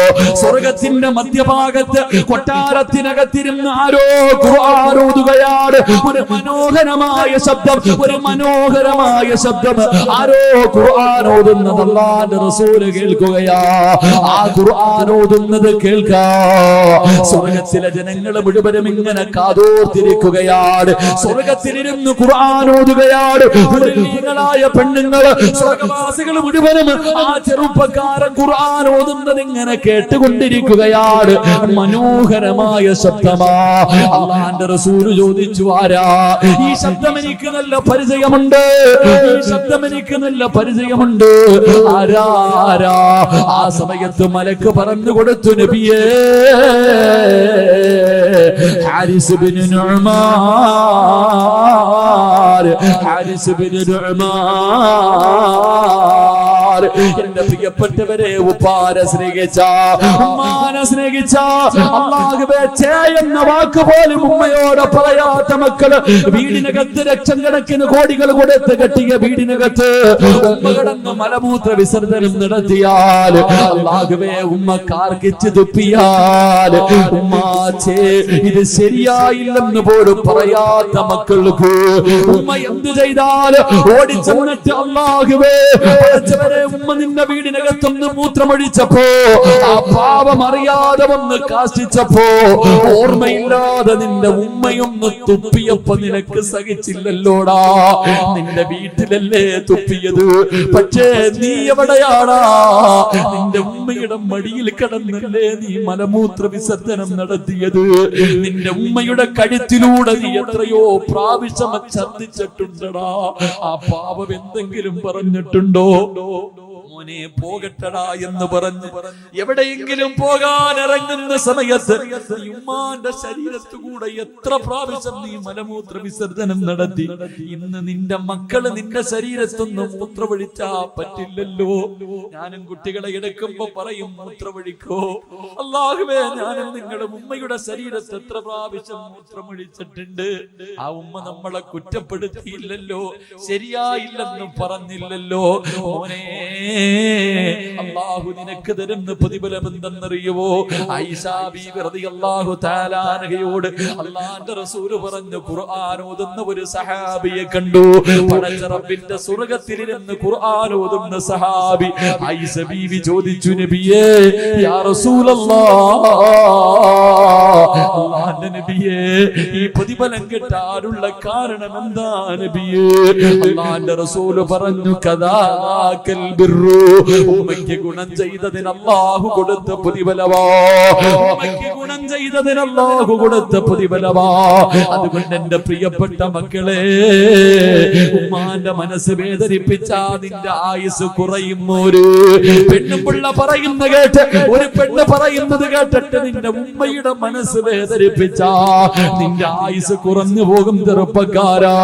സ്വർഗ്ഗത്തിന്റെ മധ്യഭാഗത്ത് കൊട്ടാരത്തിനകത്തിരുന്ന് ആരോ ഖുർആൻ ഓതുകയാണ്. ഒരു മനോഹരമായ ശബ്ദം, ഒരു മനോഹരമായ ശബ്ദം. ആരോ ഖുർആൻ ഓതുന്നത് അല്ലാഹുവിന്റെ റസൂൽ കേൾക്കുകയാ. ആ ഖുർആൻ ഓതുന്നത് കേൾക്കാ സ്വർഗ്ഗത്തിലെ ജനങ്ങൾ മുഴുവനും ഇങ്ങനെ കാതോർത്തിരിക്കുകയാണ്. സ്വർഗ്ഗത്തിലിരുന്ന് ഖുർആൻ ഓതുകയാണ്. മുഅ്മിനീങ്ങളായ പെണ്ണുങ്ങൾ, സ്വർഗ്ഗവാസികൾ മുഴുവനും ആ ചെറുപ്പക്കാരൻ ഖുർആൻ ഓതുന്നത് ഇങ്ങനെ കേട്ടുകൊണ്ടിരിക്കുകയാണ്. മനോഹരമായ ശബ്ദമാ. അല്ലാഹുവിന്റെ റസൂൽ ചോദിച്ചു, ആരാ ഈ ശബ്ദം? എനിക്ക് നല്ല പരിചയമുണ്ട്, ഈ ശബ്ദം എനിക്ക് നല്ല പരിചയമുണ്ട്. ആരാ ആരാ? ആ സമയത്ത് മലക്ക് പറഞ്ഞു കൊടുത്തു, നബിയേ, ഹാരിസ് ബിൻ നുഅ്മാൻ, ഹാരിസ് ബിൻ നുഅ്മാൻ. എന്റെ പ്രിയപ്പെട്ടവരെ, ഉപ്പാനെ സ്നേഹിച്ച, ഉമ്മാനെ സ്നേഹിച്ച, അല്ലാഹുവേ ഛേ എന്ന വാക്ക് പോലും ഉമ്മയോട് പറയാത്ത മക്കള്, വീടിനകത്ത് ലക്ഷക്കണക്കിന് കോടികൾ കൊടുത്ത് കെട്ടിയ വീടിനകത്ത് ഉമ്മ കിടന്ന് മലമൂത്ര വിസർജനം നടത്തിയാൽ, അല്ലാഹുവേ ഉമ്മ കാർക്കിച്ച് തുപ്പിയാൽ, ഉമ്മാച്ചേ ഇത് ശരിയായില്ലെന്ന് പോലും പറയാത്ത മക്കൾക്ക് ഉമ്മ എന്ത് ചെയ്താൽ ഓടിച്ചെന്നിട്ട്, അല്ലാഹുവേ ഉമ്മ നിന്റെ വീടിനകത്തൊന്ന് മൂത്രമൊഴിച്ചപ്പോ, ആ പാപം അറിയാതെ വന്ന് കാശിച്ചപ്പോ, ഓർമ്മയില്ലാതെ നിന്റെ ഉമ്മയൊന്ന് തുപ്പിയപ്പോ നിനക്ക് സഹിച്ചില്ലല്ലോടാ. നിന്റെ വീട്ടിലല്ലേ തുപ്പിയത്, പക്ഷേ നീ എവിടെയാടാ? നിന്റെ ഉമ്മയുടെ മടിയിൽ കിടന്നല്ലേ നീ മലമൂത്ര വിസർജനം നടത്തിയത്. നിന്റെ ഉമ്മയുടെ കഴുത്തിലൂടെ നീ എത്രയോ പ്രാവശ്യം ഛർദ്ദിച്ചിട്ടുണ്ടടാ. ആ പാപം എന്തെങ്കിലും പറഞ്ഞിട്ടുണ്ടോ? മോനെ പോകട്ടടാ എന്ന് പറഞ്ഞ് എവിടെയെങ്കിലും പോകാൻ ഇറങ്ങുന്ന സമയത്ത് ഉമ്മാന്റെ ശരീരത്തുകൂടെ എത്ര പ്രാവശ്യം നീ മലമൂത്ര വിസർജനം നടത്തി. ഇന്ന് നിന്റെ മക്കള് നിന്റെ ശരീരത്തൊന്നും മൂത്രമൊഴിച്ചാ പറ്റില്ലല്ലോ. ഞാനും കുട്ടികളെ എടുക്കുമ്പോ പറയും, മൂത്രമൊഴിക്കോ. അല്ലാഹുവേ, ഞാനും നിങ്ങളുടെ ഉമ്മയുടെ ശരീരത്ത് എത്ര പ്രാവശ്യം മൂത്രമൊഴിച്ചിട്ടുണ്ട്. ആ ഉമ്മ നമ്മളെ കുറ്റപ്പെടുത്തിയില്ലല്ലോ, ശരിയായില്ലെന്ന് പറഞ്ഞില്ലല്ലോ. മോനെ, അല്ലാഹു നിനക്ക് തരുന്ന പ്രതിഫലം എന്തെന്നറിയുവോ? ആയിഷാ ബീവി റളിയല്ലാഹു തആല അൻഹയോട് അല്ലാഹുവിന്റെ റസൂൽ പറഞ്ഞു, ഖുർആൻ ഓതുന്ന ഒരു സഹാബിയെ കണ്ടു. പടച്ച റബ്ബിന്റെ സ്വർഗ്ഗത്തിലിരുന്ന് ഖുർആൻ ഓതുന്ന സഹാബി. ആയിഷ ബീവി ചോദിച്ചു, നബിയേ, യാ റസൂലല്ലാഹ്, അല്ലാഹുവിന്റെ നബിയേ, ഈ പ്രതിഫലം കിട്ടാനുള്ള കാരണം എന്താ നബിയേ? അല്ലാഹുവിന്റെ റസൂൽ പറഞ്ഞു, കദാകൽ ബിർറു, ഉമ്മയ്ക്ക് ഗുണം ചെയ്തതിന് അല്ലാഹു കൊടുത്ത പ്രതിഫലമാ. ഉമ്മയ്ക്ക് ഗുണം ചെയ്തതിന് അല്ലാഹു കൊടുത്ത പ്രതിഫലമാ. അതുകൊണ്ട് എന്റെ പ്രിയപ്പെട്ട മക്കളെ, ഉമ്മാന്റെ മനസ്സ് വേദനിപ്പിച്ചാ നിന്റെ ആയുസ് കുറയും. ഒരു പെണ്ണുപിള്ള പറയുന്ന കേട്ട്, ഒരു പെണ്ണ് പറയുന്നത് കേട്ടിട്ട് നിന്റെ ഉമ്മയുടെ മനസ്സ് വേദനിപ്പിച്ചാ നിന്റെ ആയുസ് കുറഞ്ഞു പോകും. ചെറുപ്പക്കാരാ,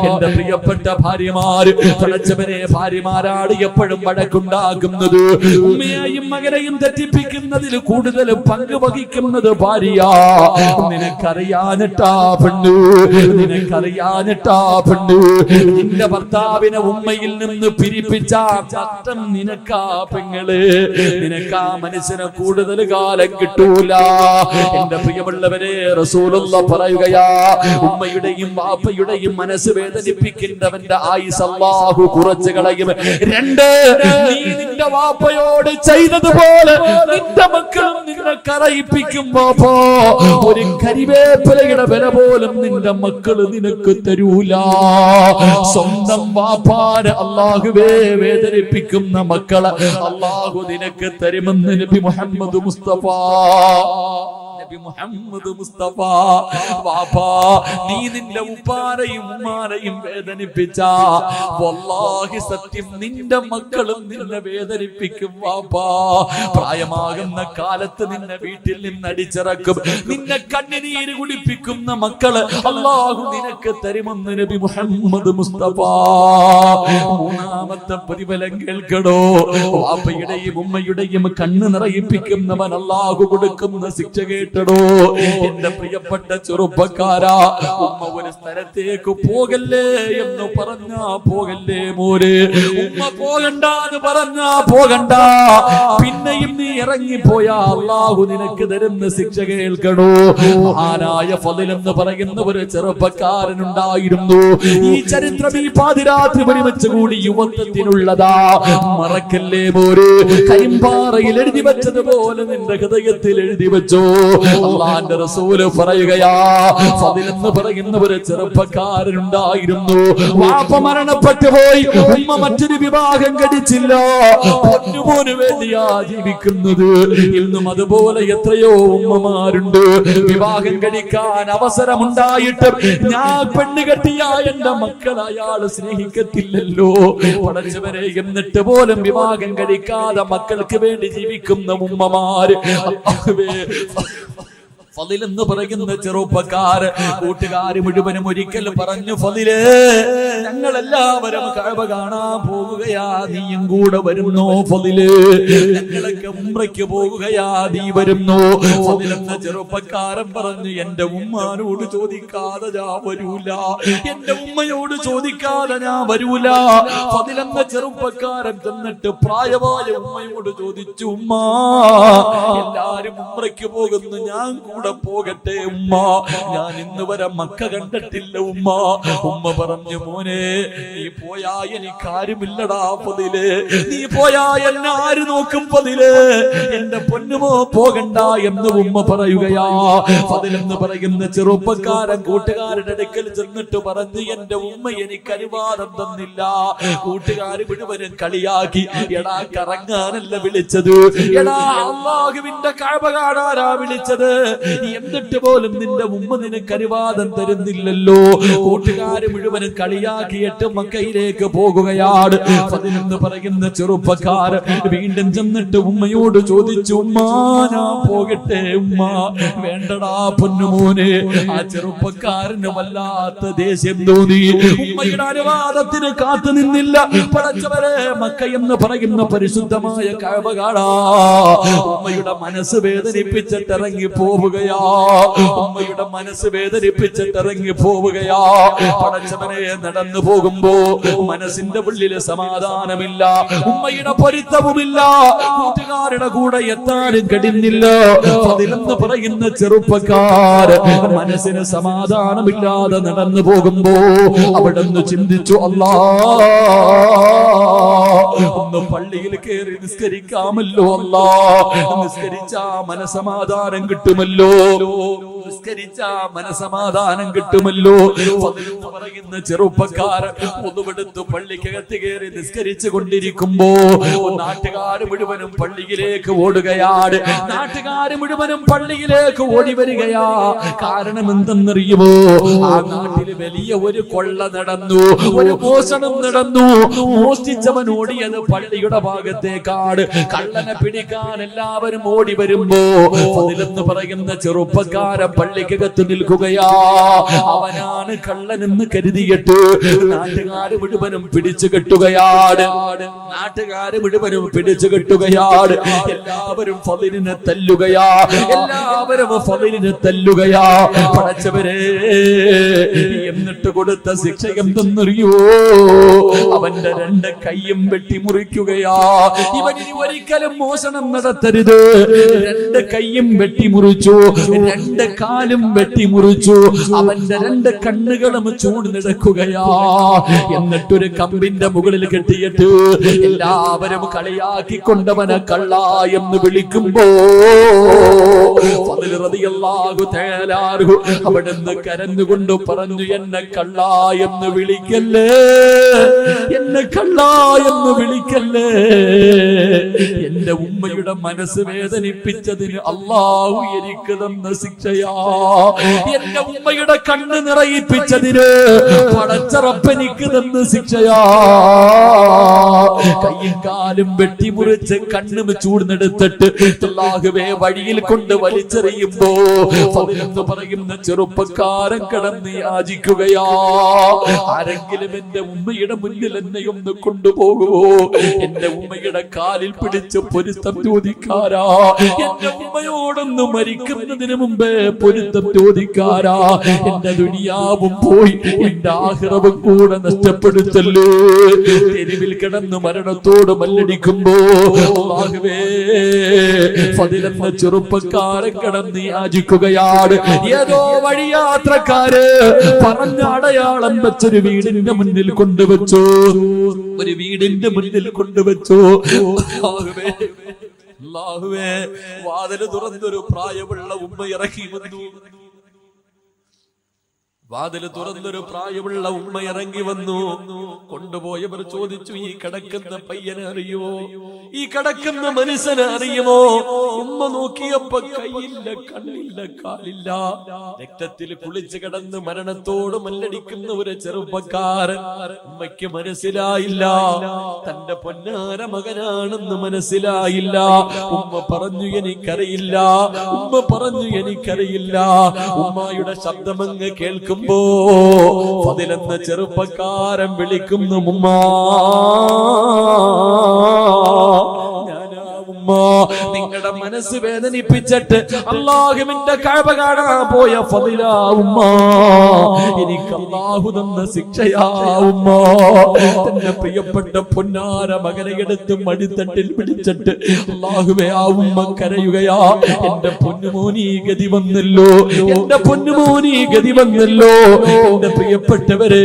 എന്റെ പ്രിയപ്പെട്ട ഭാര്യമാര്, പടച്ചവനെ, ഭാര്യമാരാണ് എപ്പോഴും വഴക്കുണ്ടാക്കുന്നത്. ഉമ്മയെയും മകനെയും തെറ്റിപ്പിക്കുന്നതിൽ കൂടുതൽ പങ്ക് വഹിക്കുന്നത് ഭാര്യ. നിനക്കറിയാനിട്ടാ പെണ്ണ്, നിനക്കറിയാനിട്ടാ പെണ്ണ്, നിന്റെ ഭർത്താവിനെ ഉമ്മയിൽ നിന്ന് പിരിപ്പിച്ച നഷ്ടം നിനക്കാ പെങ്ങള്. നിനക്കാ മനുഷ്യനെ കൂടുതൽ കാലം കിട്ടൂല. എന്റെ പ്രിയമുള്ളവരെ, റസൂലുള്ളാഹി പറയുകയാ, ഉമ്മയുടെയും വാപ്പയുടെയും മനസ്സ് വേദനിപ്പിക്കുന്നവന്റെ ആയുസ് അല്ലാഹു കുറച്ച് കളയും. രണ്ട്, നീ നിന്റെ വാപ്പയോട് ചെയ്തതുപോലെ നിന്റെ മക്കളും നിന്നെ കരയിപ്പിക്കുമ്പോ ഒരു കരിവേപ്പിലയുടെ വില പോലും നിന്റെ മക്കള് നിനക്ക് തരൂല. സ്വന്തം വാപ്പാനെ അല്ലാഹുവേ വേദനിപ്പിക്കുന്ന മക്കളെ അല്ലാഹു നിനക്ക് തരുമെന്ന് നബി മുഹമ്മദ് മുസ്തഫ നബി മുഹമ്മദ് മുസ്തഫ. വാപ്പാ, നീ നിന്റെ ഉപ്പാരെയും ഉമ്മാരെയും വേദനിപ്പിച്ച വല്ലാഹി സത്യം നിന്റെ മക്കളും നിന്നെ വേദനിപ്പിക്കും വാപ്പാ. പ്രായമാകുന്ന കാലത്ത് നിന്നെ വീട്ടിൽ നിന്ന് അടിച്ചിറക്കും, നിന്നെ കണ്ണുനീര് കുടിപ്പിക്കുന്ന മക്കള് അല്ലാഹു നിനക്ക് തരുമെന്ന് നബി മുഹമ്മദ് മുസ്തഫ. മൂന്നാമത്തെ പ്രതിഫലം കേൾക്കണോ? വാപ്പയുടെയും ഉമ്മയുടെയും കണ്ണ് നിറയിപ്പിക്കുന്നവൻ അല്ലാഹു കൊടുക്കുന്ന ശിക്ഷ കേട്ടടോ. എന്റെ പ്രിയപ്പെട്ട ചെറുപ്പക്കാരാ, ഉമ്മ ഒരു സ്ഥലത്തേക്ക് പോകല്ലേ എന്ന് പറഞ്ഞാ പോകല്ലേ മോര്. ഉമ്മ പോകണ്ടെന്ന് പറഞ്ഞാ പോകണ്ട. പിന്നെയും നീ ഇറങ്ങിപ്പോയാ അല്ലാഹു നിനക്ക് തരുന്ന ശിക്ഷ കേൾക്കണോ? മഹാനായ ഫളിൽ എന്ന് പറയുന്ന ഒരു ചെറുപ്പക്കാരനുണ്ടായിരുന്നു. ഈ ചരിത്രം ഈ പാതിരാത്രി ഒരുമിച്ച് കൂടി യുവത്വത്തിനുള്ളതാ. മറക്കല്ലേ മോര്. കരിമ്പാറയിൽ എഴുതി വെച്ചതുപോലെ നിന്റെ ഹൃദയത്തിൽ എഴുതി വെച്ചോ. അല്ലാഹുവിന്റെ റസൂല് പറയുകയാ, ഫളിൽ എന്ന് പറയുന്ന ഒരു ചെറുപ്പക്കാരനുണ്ടായിരുന്നു. വാപ്പ മരണപ്പെട്ടു പോയി, ഉമ്മ മറ്റൊരു വിവാഹം കഴിച്ചില്ല. പൊന്നുമോന് വേണ്ടിയാ ജീവിക്കുന്നത്. ഇന്നും അതുപോലെ എത്രയോ ഉമ്മമാരുണ്ട്. വിവാഹം കഴിക്കാൻ അവസരമുണ്ടായിട്ട് ഞാൻ പെണ്ണ് കെട്ടിയ എന്റെ മക്കൾ അയാള് സ്നേഹിക്കത്തില്ലല്ലോ. പടച്ചവരെ, എന്നിട്ട് പോലും വിവാഹം കഴിക്കാതെ മക്കൾക്ക് വേണ്ടി ജീവിക്കുന്ന ഉമ്മമാര്. ഫളിൽ എന്ന് പറയുന്ന ചെറുപ്പക്കാര് കൂട്ടുകാര് മുഴുവനും ഒരിക്കൽ പറഞ്ഞു, ഫളിലേ, ഞങ്ങളെല്ലാവരും കഅബ കാണാൻ പോകുകയാ, നീയും കൂടെ വരുന്നോ? ഫളിലേ, ഞങ്ങളൊക്കെ ഉംറയ്ക്ക് പോകുകയാ, നീ വരുന്നോ? ഫളിൽ എന്ന ചെറുപ്പക്കാരൻ പറഞ്ഞു, എന്റെ ഉമ്മാനോട് ചോദിക്കാതെ ഞാൻ വരൂല, എന്റെ ഉമ്മയോട് ചോദിക്കാതെ ഞാൻ വരൂല. ഫളിൽ എന്ന ചെറുപ്പക്കാരൻ ചെന്നിട്ട് പ്രായമായ ഉമ്മയോട് ചോദിച്ചു, ഉമ്മ, എല്ലാരും ഉംറയ്ക്ക് പോകുന്നു, ഞാൻ കൂടെ പോകട്ടെ ഉമ്മ? ഞാൻ ഇന്ന് വരെ മക്ക കണ്ടിട്ടില്ല ഉമ്മ. ഉമ്മ പറഞ്ഞു, മോനെ, നീ പോയാ എനിക്കാരുമില്ലടാ ഫളിലേ, നീ പോയാ എന്നെ ആര് നോക്കും ഫളിലേ? എന്റെ പൊന്നുമോ പോകണ്ട എന്ന് ഉമ്മ പറയുകയാ. ഫളിൽ എന്ന് പറയുന്ന ചെറുപ്പക്കാരൻ കൂട്ടുകാരുടെ അടുക്കൽ ചെന്നിട്ട് പറഞ്ഞു, എന്റെ ഉമ്മ എനിക്ക് അനുവാദം തന്നില്ല. കൂട്ടുകാര് മുഴുവനും കളിയാക്കി, എടാ കറങ്ങാനല്ല വിളിച്ചത്, എടാ അല്ലാഹുവിന്റെ കഅബ കാണാനാ വിളിച്ചത്, എന്നിട്ട് പോലും നിന്റെ ഉമ്മ നിനക്ക് അനുവാദം തരുന്നില്ലല്ലോ. കൂട്ടുകാര് മുഴുവനും കളിയാക്കിയിട്ട് മക്കയിലേക്ക് പോകുകയാണ്. ഫളിൽ എന്ന് പറയുന്ന ചെറുപ്പക്കാരൻ വീണ്ടും ചെന്നിട്ട് ഉമ്മയോട് ചോദിച്ചു, ഉമ്മ, ഞാൻ പോകട്ടെ ഉമ്മ? വേണ്ടടാ പൊന്നുമോനെ. ആ ചെറുപ്പക്കാരന് വല്ലാത്ത ദേഷ്യം തോന്നി. ഉമ്മയുടെ അനുവാദത്തിന് കാത്തു നിന്നില്ല. പടച്ചവരെ, മക്ക എന്ന് പറയുന്ന പരിശുദ്ധമായ കഅബ കാണാ ഉമ്മയുടെ മനസ്സ് വേദനിപ്പിച്ചിട്ട് ഇറങ്ങി പോവുകയാ. ഉമ്മയുടെ മനസ്സ് വേദനിപ്പിച്ചിട്ട് ഇറങ്ങി പോവുകയാ. പടച്ചവനെ, നടന്നു പോകുമ്പോ മനസ്സിന്റെ ഉള്ളില് സമാധാനമില്ല, ഉമ്മയുടെ പൊരുത്തവുമില്ല, കൂട്ടുകാരുടെ കൂടെ എത്താനും കഴിയുന്നില്ല. അതിലെന്ന് പറയുന്ന ചെറുപ്പക്കാർ മനസ്സിന് സമാധാനമില്ലാതെ നടന്നു പോകുമ്പോ അവിടെ നിന്ന് ചിന്തിച്ചു, അല്ലാ, ഒന്ന് പള്ളിയിൽ കയറി നിസ്കരിക്കാമല്ലോ, അല്ലാ, നിസ്കരിച്ചാ മനസമാധാനം കിട്ടുമല്ലോ, നിസ്കരിച്ചാ മനസമാധാനം കിട്ടുമല്ലോ. പറയുന്ന ചെറുപ്പക്കാരൻ ഒന്നുമെടുത്ത് പള്ളിക്കകത്ത് കയറി നിസ്കരിച്ചു കൊണ്ടിരിക്കുമ്പോ നാട്ടുകാര് മുഴുവനും പള്ളിയിലേക്ക് ഓടുകയാണ്. നാട്ടുകാര് മുഴുവനും പള്ളിയിലേക്ക് ഓടി വരികയാ. കാരണം എന്തെന്നറിയുമോ? ആ നാട്ടില് വലിയ ഒരു കൊള്ള നടന്നു, ഒരു മോഷണം നടന്നു. മോഷ്ടിച്ചവൻ ഓടിയത് പള്ളിയുടെ ഭാഗത്തേക്കാണ്. കള്ളനെ പിടിക്കാൻ എല്ലാവരും ഓടി വരുമ്പോ അതിലെന്ന് പറയുന്ന ചെറുപ്പക്കാരൻ പള്ളിക്കകത്ത് നിൽക്കുകയാ. അവനാണ് കള്ളനെന്ന് കരുതിയിട്ട് നാട്ടുകാര് മുഴുവനും പിടിച്ചു കെട്ടുകയാണ്. നാട്ടുകാര് മുഴുവനും പിടിച്ചു കെട്ടുകയാണ്. എല്ലാവരും ഫളിലിനെ തല്ലുകയാ. എല്ലാവരും ഫളിലിനെ തല്ലുകയാ. പടച്ചവരെ, എന്നിട്ട് കൊടുത്ത ശിക്ഷ എന്തെന്നറിയോ? അവന്റെ രണ്ട് കൈയും വെട്ടിമുറിക്കുകയാ. ഇവനിനി ഒരിക്കലും മോഷണം നടത്തരുത്. രണ്ട് കൈയും വെട്ടിമുറിച്ചു. രണ്ട് കാലും വെട്ടിമുറിച്ചു. അവന്റെ 2 കണ്ണുകളും ചൂഴ്ന്നെടുക്കുകയാ. എന്നിട്ടൊരു കമ്പിന്റെ മുകളിൽ കെട്ടിയിട്ട് എല്ലാവരും കളിയാക്കിക്കൊണ്ടവനെ കള്ള എന്ന് വിളിക്കുമ്പോ അവിടുന്ന് കരഞ്ഞുകൊണ്ട് പറഞ്ഞു, എന്നെ കള്ള എന്ന് വിളിക്കല്ലേ, എന്നെ കള്ള എന്ന് വിളിക്കല്ലേ. എന്റെ ഉമ്മയുടെ മനസ്സ് വേദനിപ്പിച്ചതിന് അല്ലാഹു എനിക്ക് തന്ന ശിക്ഷയാ. എന്റെ ഉമ്മയുടെ കണ്ണ് നിറയിപ്പിച്ചതിന് പടച്ചറപ്പെനിക്ക് തന്ന ശിക്ഷയാ. കയ്യും കാലും വെട്ടിമുറിച്ച് കണ്ണും ചൂടുന്നെടുത്തിട്ട് അല്ലാഹുവേ വഴിയിൽ കൊണ്ട് വലിച്ചെറിയുമ്പോ എന്ന് പറയുന്ന ചെറുപ്പക്കാരൻ കിടന്ന് യാചിക്കുകയാ, ആരെങ്കിലും എന്റെ ഉമ്മയുടെ മുന്നിൽ എന്നെ ഒന്ന് കൊണ്ടുപോകുമോ? എന്റെ ഉമ്മയുടെ കാലിൽ പിടിച്ച് പൊരുത്തം ചോദിക്കാരാ, എന്റെ ഉമ്മയോടൊന്ന് മരിക്കുന്നതിന് മുമ്പേ പൊരുത്തം ചോദിക്കാരാ. എന്റെ ദുനിയാവും പോയി എന്റെ ആഖിറവും കൂടെ നഷ്ടപ്പെടുത്തല്ലോ. തെരുവിൽ കിടന്ന് മരണത്തോട് മല്ലടിക്കുമ്പോ അല്ലാഹുവേ ഫദിലെന്ന ചെറുപ്പക്കാരൻ കിടന്ന് യാചിക്കുകയാണ്. ഏതോ വഴിയാത്രക്കാര് പറഞ്ഞ അടയാളം വെച്ചൊരു വീടിന്റെ മുന്നിൽ കൊണ്ടുവച്ചു, ഒരു വീടിന്റെ മുന്നിൽ കൊണ്ടുവച്ചു. അല്ലാഹുവേ വാതില് തുറന്നൊരു പ്രായമുള്ള ഉമ്മ ഇറങ്ങി വന്നു. വാതില് തുറന്നൊരു പ്രായമുള്ള ഉമ്മ ഇറങ്ങി വന്നു. കൊണ്ടുപോയവർ ചോദിച്ചു, ഈ കിടക്കുന്ന പയ്യനെ അറിയുമോ? ഈ കിടക്കുന്ന മനുഷ്യനെ അറിയുമോ? ഉമ്മ നോക്കിയപ്പോ കൈയില്ല, കണ്ണില്ല, കാലില്ല, രക്തത്തിൽ കുളിച്ച് കിടന്ന് മരണത്തോട് മല്ലടിക്കുന്ന ഒരു ചെറുപ്പക്കാരൻ. ഉമ്മയ്ക്ക് മനസ്സിലായില്ല തന്റെ പൊന്നാര മകനാണെന്ന് മനസ്സിലായില്ല. ഉമ്മ പറഞ്ഞു, എനിക്കറിയില്ല. ഉമ്മ പറഞ്ഞു, എനിക്കറിയില്ല. ഉമ്മയുടെ ശബ്ദമങ്ങ് കേൾക്കുമ്പോ ഫദിലെന്ന ചെറുപ്പക്കാരൻ വിളിക്കുന്നു, ഉമ്മ. നിങ്ങളുടെ മനസ്സ് വേദനിപ്പിച്ചിട്ട് അല്ലാഹുവിന്റെ കഅബ കാണാൻ പോയ ഫദില ഉമ്മ, എനിക്ക് അല്ലാഹു തന്ന ശിക്ഷയാ ഉമ്മ. തന്റെ പ്രിയപ്പെട്ട പൊന്നാര മകനെ എടുത്ത് മടിത്തട്ടിൽ പിടിച്ചിട്ട് അല്ലാഹുവേ ആ ഉമ്മ കരയുകയാ. എന്റെ പൊന്നുമോനീ ഗതി വന്നല്ലോ, എന്റെ പൊന്നുമോനീ ഗതി വന്നല്ലോ. എന്റെ പ്രിയപ്പെട്ടവരെ,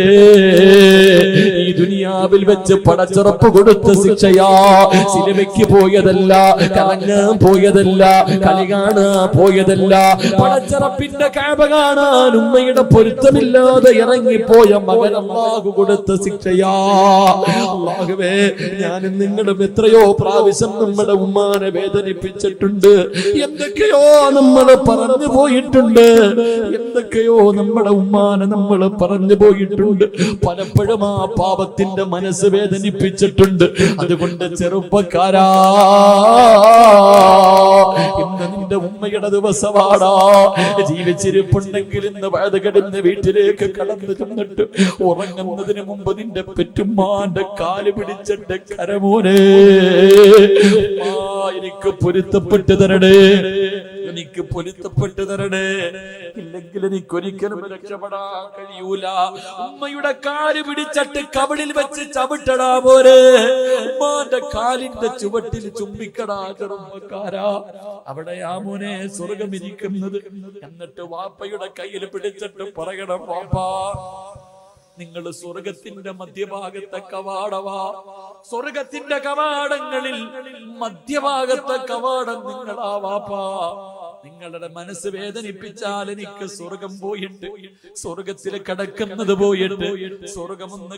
ഈ ദുനിയാവിൽ വെച്ച് പടച്ചുറപ്പ് കൊടുത്ത ശിക്ഷയാ. സിനിമയ്ക്ക് പോയതല്ല, കറങ്ങാൻ പോയതല്ല, കളി കാണാൻ പോയതല്ല, പടച്ചറപ്പിന്റെ കഅബ കാണാൻ ഉമ്മയുടെ പൊരുത്തമില്ലാതെ ഇറങ്ങിപ്പോയ മകൻ അല്ലാഹു കൊടുത്ത ശിക്ഷയാ. അല്ലാഹുവേ, ഞാനും നിങ്ങളും എത്രയോ പ്രാവശ്യം നമ്മുടെ ഉമ്മാനെ വേദനിപ്പിച്ചിട്ടുണ്ട്. എന്തൊക്കെയോ നമ്മൾ പറഞ്ഞു പോയിട്ടുണ്ട്, എന്തൊക്കെയോ നമ്മുടെ ഉമ്മാനെ നമ്മൾ പറഞ്ഞു പോയിട്ടുണ്ട്. പലപ്പോഴും ആ പാപത്തിന്റെ മനസ്സ് വേദനിപ്പിച്ചിട്ടുണ്ട്. അതുകൊണ്ട് ചെറുപ്പക്കാരാ, ഇന്ന് നിന്റെ ഉമ്മയുടെ ദിവസമാടാ. ജീവിച്ചിരിപ്പുണ്ടെങ്കിൽ ഇന്ന് വഴുതുകിടന്ന് വീട്ടിലേക്ക് കടന്നു ചെന്നിട്ട് ഉറങ്ങുന്നതിന് മുമ്പ് നിന്റെ പെറ്റുമ്മാന്റെ കാല് പിടിച്ചിട്ട് കരമോനെ, എനിക്ക് പൊരുത്തപ്പെട്ട് തരണേ, എനിക്ക് പൊരുത്തപ്പെട്ട് തരണേ, ഇല്ലെങ്കിൽ എനിക്ക് ഒരിക്കലും രക്ഷപ്പെടാൻ കഴിയൂല. ഉമ്മയുടെ കാല് പിടിച്ചിട്ട് കവിളിൽ വെച്ച് ചവിട്ടടാ പോരെ, ഉമ്മാന്റെ കാലിന്റെ ചുവട്ടിൽ ചുംബിക്കടാ ചെറുപ്പക്കാരാ. അവിടെയാ മോനെ സ്വർഗം ഇരിക്കുന്നത്. എന്നിട്ട് വാപ്പയുടെ കയ്യിൽ പിടിച്ചിട്ട് പറയണം, വാപ്പാ നിങ്ങൾ സ്വർഗത്തിന്റെ മധ്യഭാഗത്തെ കവാടവാ. സ്വർഗത്തിന്റെ കവാടങ്ങളിൽ മധ്യഭാഗത്തെ കവാടം നിങ്ങളാ വാപ്പാ. നിങ്ങളുടെ മനസ്സ് വേദനിപ്പിച്ചാൽ എനിക്ക് സ്വർഗം പോയിട്ട്, സ്വർഗത്തിൽ കിടക്കുന്നത് പോയിട്ട് സ്വർഗമൊന്ന്